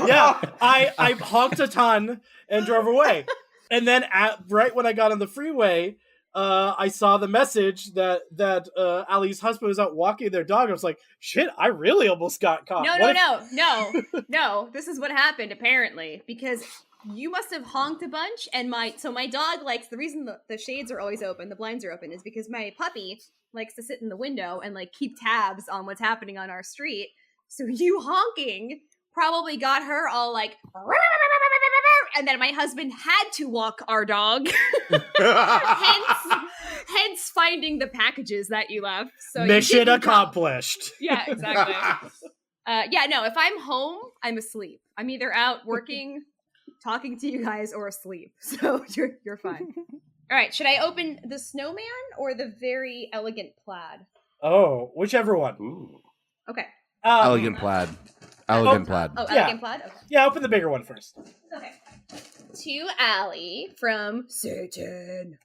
Yeah, I honked a ton and drove away. And then right when I got on the freeway, I saw the message that Allie's husband was out walking their dog. I was like, shit, I really almost got caught. No. This is what happened, apparently, because you must have honked a bunch, and my dog likes, the reason the shades are always open, the blinds are open, is because my puppy likes to sit in the window and like keep tabs on what's happening on our street. So you honking probably got her all like, and then my husband had to walk our dog. hence finding the packages that you left. So mission accomplished. Yeah, exactly. If I'm home, I'm asleep. I'm either out working, talking to you guys, or asleep. So you're fine. All right, should I open the snowman or the very elegant plaid? Oh, whichever one. Ooh. Okay. Elegant plaid. Elegant plaid. Oh, Yeah. elegant plaid? Okay. Yeah, open the bigger one first. Okay. To Allie from Satan.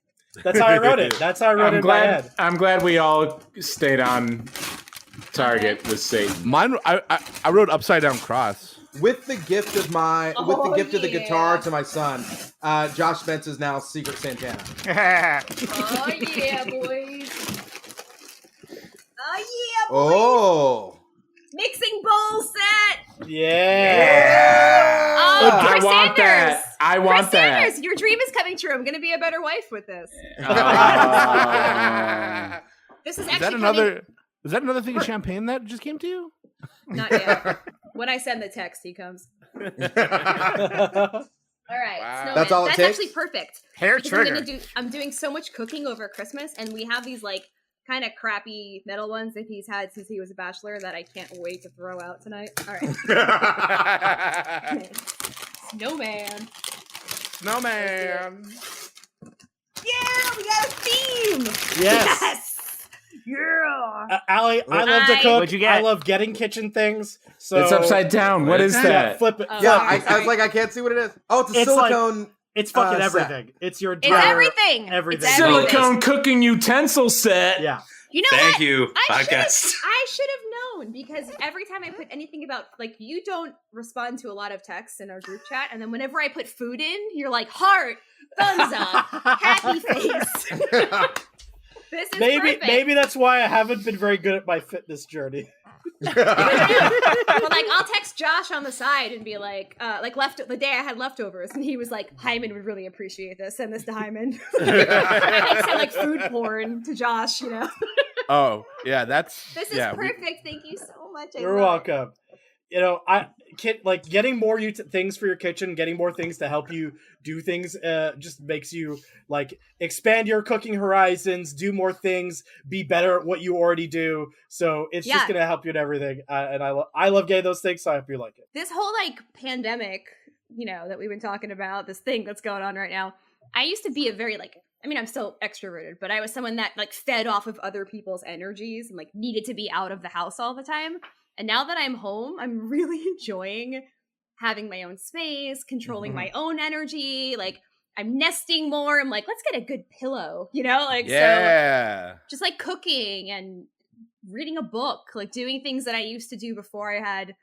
That's how I wrote it. That's how I wrote it in my head. I'm glad we all stayed on target with Satan. Mine, I wrote upside down cross. With the gift of of the guitar to my son, Josh Spence is now Secret Santana. Oh yeah, boys. Oh yeah, boys. Oh. Mixing bowl set. Yeah. Oh, I Chris want Sanders. that. I want Chris that. Sanders, your dream is coming true. I'm gonna be a better wife with this. This is actually Is that another thing of champagne that just came to you? not yet. When I send the text, he comes. All right, Wow. Snowman. That's all it takes? Actually perfect. Hair Because trigger. I'm doing so much cooking over Christmas, and we have these like kind of crappy metal ones that he's had since he was a bachelor that I can't wait to throw out tonight. All right. Snowman. Snowman. Yeah, we got a theme. Yes. Yeah. Allie, I love to cook. What'd you get? I love getting kitchen things. So It's upside down. What is Yeah, that? flip it. Oh, Yeah, sorry, I sorry. was like, I can't see what it is. Oh, it's a It's like- silicone. It's fucking set. everything. It's your It's dryer. everything. Everything. It's everything. Silicone cooking utensil set. Yeah. You know Thank what? you, I podcast. should have known because every time I put anything about like you don't respond to a lot of texts in our group chat, and then whenever I put food in, you're like heart, thumbs up, happy face. This is perfect. Maybe that's why I haven't been very good at my fitness journey. But like I'll text Josh on the side and be like the day I had leftovers, and he was like, Heiman would really appreciate this. Send this to Heiman. I send like food porn to Josh, you know. Oh, yeah, that's... This is yeah, perfect. Thank you so much. I You're love it. welcome. You know, like getting more things for your kitchen, getting more things to help you do things, just makes you like expand your cooking horizons, do more things, be better at what you already do. So it's just gonna help you in everything. And I love getting those things. So I hope you like it. This whole like pandemic, you know, that we've been talking about, this thing that's going on right now. I used to be a very like, I mean, I'm still extroverted, but I was someone that like fed off of other people's energies and like needed to be out of the house all the time. And now that I'm home, I'm really enjoying having my own space, controlling my own energy. Like I'm nesting more. I'm like, let's get a good pillow, you know? Like, yeah. so just like cooking and reading a book, like doing things that I used to do before I had,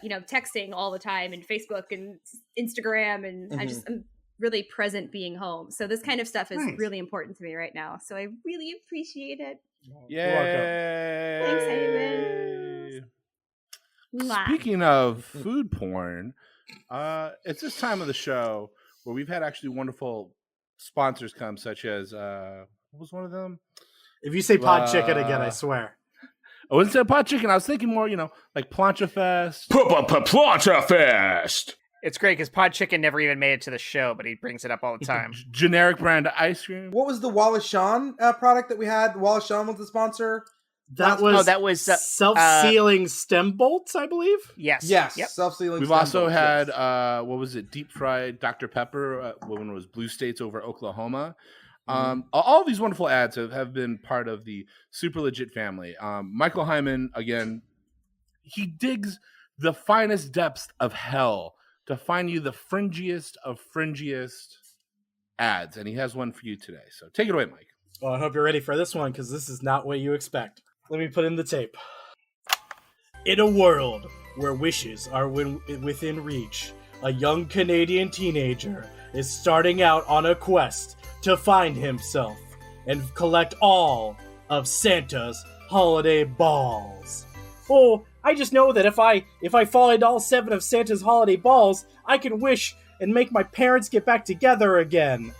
you know, texting all the time and Facebook and Instagram. And I'm really present being home. So this kind of stuff is really important to me right now. So I really appreciate it. Yay. Thanks, Heiman. Speaking of food porn, it's this time of the show where we've had actually wonderful sponsors come, such as what was one of them? If you say pod chicken again, I swear. I wouldn't say pod chicken. I was thinking more, you know, like Plancha Fest. Plancha Fest. It's great because Pod Chicken never even made it to the show, but he brings it up all the time. Generic brand ice cream. What was the Wallace Shawn product that we had? Wallace Shawn was the sponsor. That was self-sealing stem bolts, I believe. Yes. Yes. Yep. Self-sealing. We've stem also bolts, had yes. what was it? Deep fried Dr. Pepper when it was Blue States over Oklahoma. All these wonderful ads have been part of the Super Legit family. Michael Heiman, again, he digs the finest depths of hell to find you the fringiest of fringiest ads, and he has one for you today. So take it away, Mike. Well, I hope you're ready for this one because this is not what you expect. Let me put in the tape. In a world where wishes are within reach, a young Canadian teenager is starting out on a quest to find himself and collect all of Santa's holiday balls. Oh, I just know that if I fall into all 7 of Santa's holiday balls, I can wish and make my parents get back together again.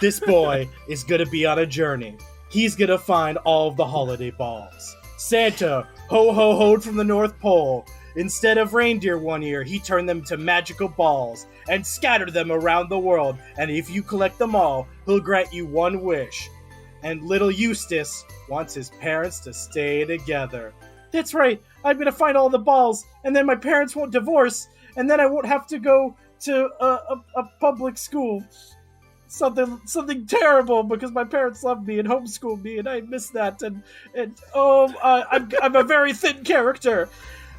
This boy is gonna be on a journey. He's gonna find all of the holiday balls. Santa ho-ho-hoed from the North Pole. Instead of reindeer one year, he turned them to magical balls and scattered them around the world. And if you collect them all, he'll grant you one wish. And little Eustace wants his parents to stay together. That's right, I'm gonna find all the balls, and then my parents won't divorce, and then I won't have to go to a public school. Something terrible because my parents loved me and homeschooled me, and I miss that. I'm a very thin character.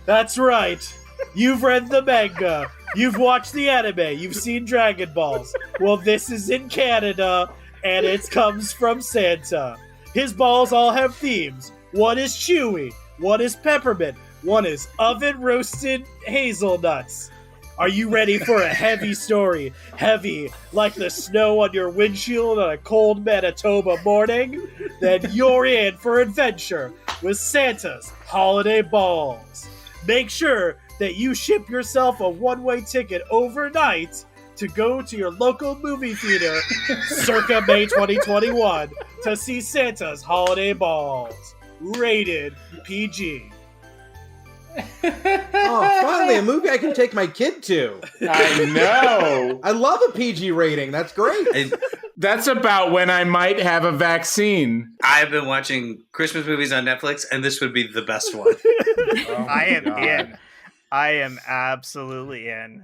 That's right. You've read the manga. You've watched the anime. You've seen Dragon Balls. Well, this is in Canada, and it comes from Santa. His balls all have themes. One is chewy. One is peppermint. One is oven-roasted hazelnuts. Are you ready for a heavy story? Heavy, like the snow on your windshield on a cold Manitoba morning? Then you're in for adventure with Santa's Holiday Balls. Make sure that you ship yourself a one-way ticket overnight to go to your local movie theater circa May 2021 to see Santa's Holiday Balls. Rated PG. Oh, finally, a movie I can take my kid to. I know. I love a PG rating. That's great. That's about when I might have a vaccine. I've been watching Christmas movies on Netflix, and this would be the best one. I am in. I am absolutely in.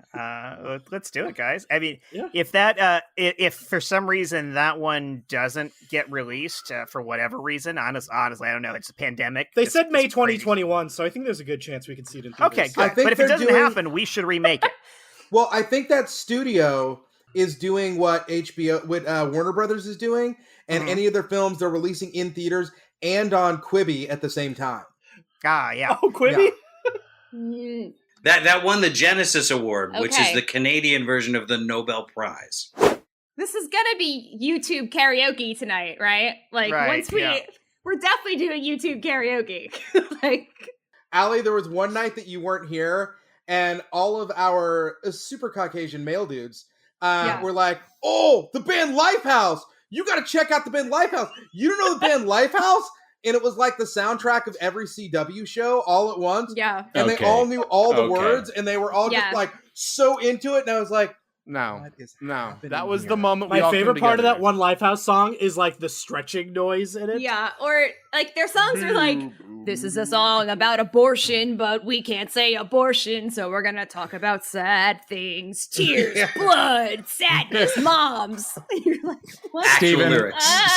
Let's do it, guys. I mean, if that, if for some reason that one doesn't get released for whatever reason, honestly, I don't know. It's a pandemic. They said May 2021, so I think there's a good chance we can see it in theaters. Okay, good. But if it doesn't happen, we should remake it. Well, I think that studio is doing what Warner Brothers is doing, and any of their films they're releasing in theaters and on Quibi at the same time. Ah, yeah. Oh, Quibi? Yeah. That won the Genesis Award, which is the Canadian version of the Nobel Prize. This is gonna be YouTube karaoke tonight, right? Like once we're definitely doing YouTube karaoke. Like, Allie, there was one night that you weren't here, and all of our super Caucasian male dudes were like, "Oh, the band Lifehouse! You got to check out the band Lifehouse. You don't know the band Lifehouse?" And it was like the soundtrack of every CW show all at once. Yeah. And they all knew all the words, and they were all just like so into it. And I was like, no, that was the moment. My favorite part of that one Lifehouse song is like the stretching noise in it. Yeah, or like their songs are like, this is a song about abortion, but we can't say abortion, so we're gonna talk about sad things, tears, blood, sadness, moms. You're like, what?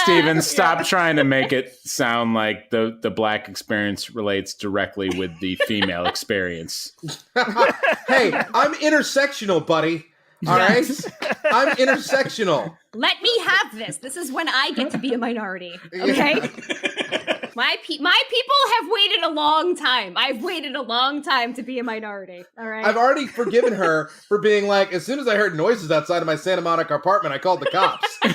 Steven, stop trying to make it sound like the black experience relates directly with the female experience. Hey, I'm intersectional, buddy. All right, I'm intersectional. Let me have this. This is when I get to be a minority. Okay, my people have waited a long time. I've waited a long time to be a minority. All right, I've already forgiven her for being like, as soon as I heard noises outside of my Santa Monica apartment, I called the cops. And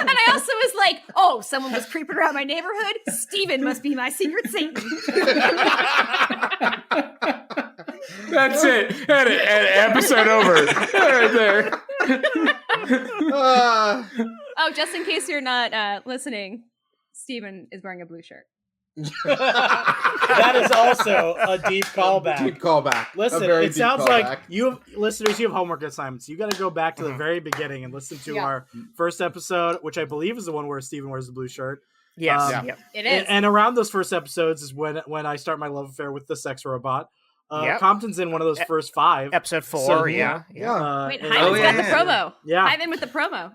I also was like, oh, someone was creeping around my neighborhood. Steven must be my secret Satan. That's it. Episode over. Right there. Oh, just in case you're not listening, Steven is wearing a blue shirt. That is also a deep callback. Deep callback. Listen, it sounds like listeners, you have homework assignments. You got to go back to the very beginning and listen to our first episode, which I believe is the one where Steven wears the blue shirt. Yes, it is. And around those first episodes is when I start my love affair with the sex robot. Compton's in one of those first 5. Episode 4, so, Wait, Heiman's got the promo. Yeah. Heiman with the promo.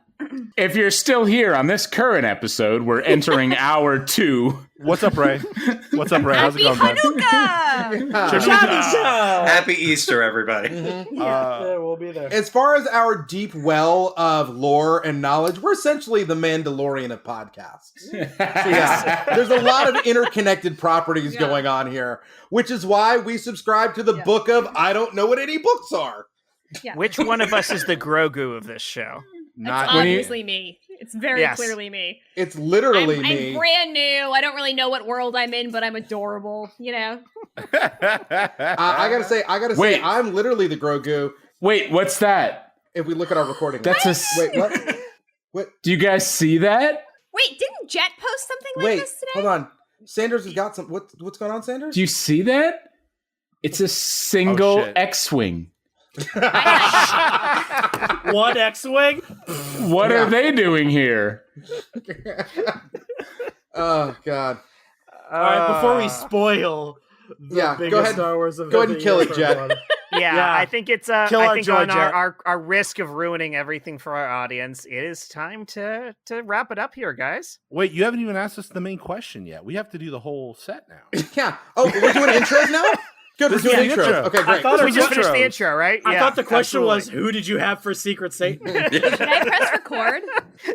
If you're still here on this current episode, we're entering hour 2. What's up, Ray? How's it going, man? Happy Easter, everybody. We'll be there. As far as our deep well of lore and knowledge, we're essentially the Mandalorian of podcasts. So, there's a lot of interconnected properties going on here, which is why we subscribe to the book of I don't know what any books are. Yeah. Which one of us is the Grogu of this show? It's obviously me. It's very clearly me. It's literally me. I'm brand new. I don't really know what world I'm in, but I'm adorable, you know? I gotta say, I'm literally the Grogu. Wait, what's that? If we look at our recording. Wait, what? What? Do you guys see that? Wait, didn't Jet post something like this today? Hold on. Sanders has got some. What's going on, Sanders? Do you see that? It's a single X-Wing. One X-Wing? What are they doing here? Oh, God. All right, before we spoil the biggest Star Wars event. Go ahead and kill it, Jet. Yeah, I think it's I think joy, on our risk of ruining everything for our audience, it is time to wrap it up here, guys. Wait, you haven't even asked us the main question yet. We have to do the whole set now. Yeah. Oh, we're doing intros now? Good. We're This is doing the intros. intro. Okay, great. thought We just finished the intros. intro, right? I Yeah, thought the question was, absolutely. who did you have for Secret Satan? Can I press record?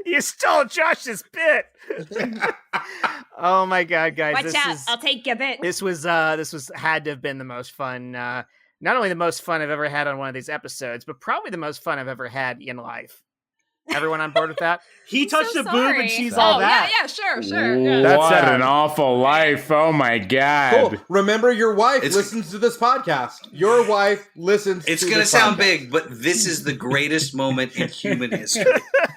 You stole Josh's bit. Oh my god, guys! Watch this out! is I'll take your bit. this was had to have been the most fun. Not only the most fun I've ever had on one of these episodes, but probably the most fun I've ever had in life. Everyone on board with that? He I'm touched so a boob sorry. and she's oh, all that. Yeah, sure. Yeah. That's What sad. an awful life. Oh my God. Cool. Remember, your wife It's- listens to this podcast. Your wife listens It's to going to this sound podcast. big, but this is the greatest moment in human history.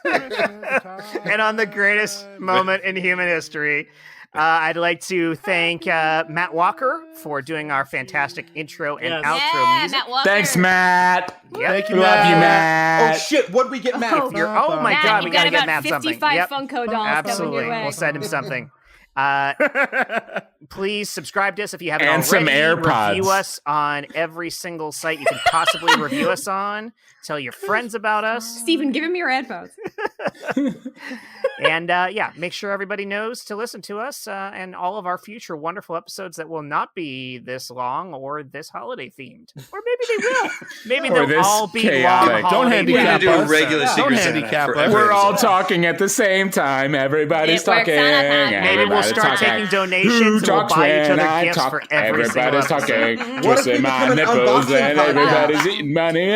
And on the greatest moment in human history, I'd like to thank Matt Walker for doing our fantastic intro and Yes. outro Yeah, music. Matt Walker. Thanks, Matt. Yep. Thank you, We love you, Oh Matt. shit! What'd we get, Matt? Oh my Matt, god, you we got gotta get about Matt something. 55 Yep. Funko dolls Absolutely. coming your way. We'll send him something. Please subscribe to us if you haven't And already. some AirPods. Review us on every single site you can possibly review us on. Tell your friends about us. Steven, give him your headphones. And yeah, make sure everybody knows to listen to us and all of our future wonderful episodes that will not be this long or this holiday themed. Or maybe they will. Maybe Or they'll this all be chaotic. long Don't holiday We're handicap going to do a us. regular Don't Secret Santa handicap for us. every We're all episode. talking at the same time. Everybody's It works talking. on a time. Maybe we'll Everybody's start talking. taking donations Who and we'll talks buy each when other I gifts talk? for every single Everybody's episode. talking. What if Just we in my become an nipples unboxing and podcast? everybody's eating money.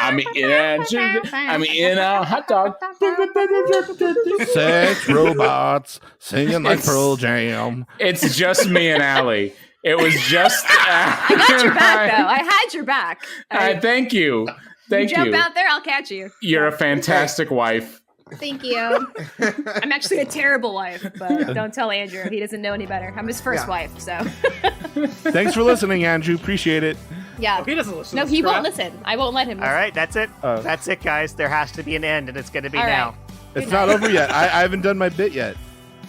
I'm eating a hot dog. Sex robots singing like It's- Pearl Jam. It's just me and Allie. It was just. I got your back, though. I had your back. Thank you. Thank you jump you. out there, I'll catch you. You're a fantastic wife. Thank you. I'm actually a terrible wife, but don't tell Andrew. He doesn't know any better. I'm his first Yeah. wife, so Thanks for listening, Andrew. Appreciate it. yeah. He doesn't listen No, to this he crap. won't listen. I won't let him All listen. right, that's it. Oh. That's it, guys. There has to be an end, and it's going to be All now. right. It's Good not night. over yet. I haven't done my bit yet.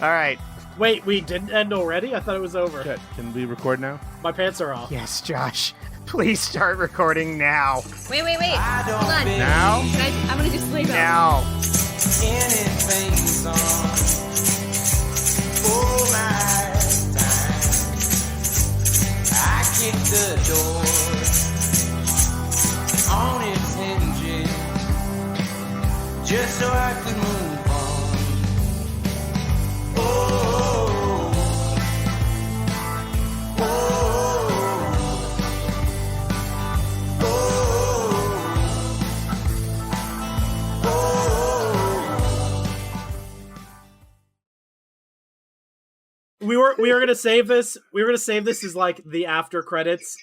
All right. Wait, we didn't end already? I thought it was over. Shit. Can we record now? My pants are off. Yes, Josh. Please start recording now. Wait. Hold on. Now? I'm gonna do sleep Now. Anything's on. Oh my time. I kicked the door on its hinges just so I could move on. Oh, oh, oh, We were gonna save this. We were gonna save this as like the after credits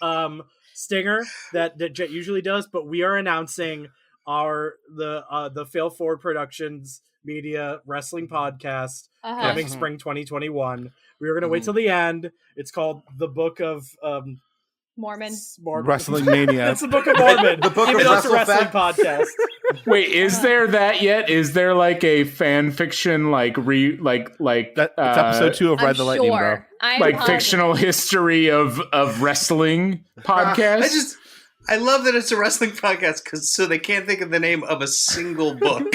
stinger that Jet usually does, but we are announcing the Fail Forward Productions Media Wrestling Podcast Uh-huh. coming spring 2021. We were gonna wait till the end. It's called the Book of Mormon. Wrestling Mania. It's the Book of Mormon. The Book even of though it's a wrestling WrestleFest. podcast. Wait, is there that yet? Is there like a fan fiction, like It's episode 2 of Ride the Lightning, bro. I'm like positive. fictional history of wrestling podcast? I love that it's a wrestling podcast because so they can't think of the name of a single book.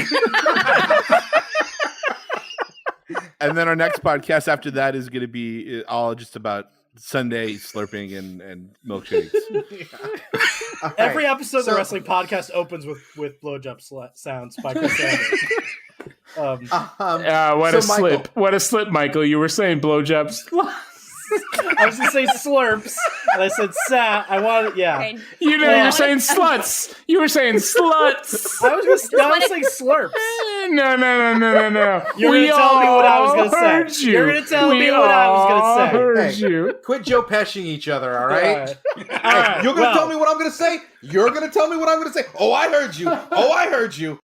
And then our next podcast after that is going to be all just about Sunday slurping and milkshakes. All right. Every episode of the So- wrestling podcast opens with blowjob sounds by Chris Sanders. What What a slip! What a slip, Michael! You were saying blowjobs. I was gonna say slurps, and I said I wanted, yeah. Okay. You know, you're saying sluts. You were saying sluts. I was saying slurps. No. You're We gonna tell me what I was gonna all say. heard you. You're gonna tell We me what I was gonna all say. Heard Hey. you. Quit Joe Pesciing each other, all right? All right. You're going to tell me what I'm going to say? You're going to tell me what I'm going to say? Oh, I heard you. Oh, I heard you.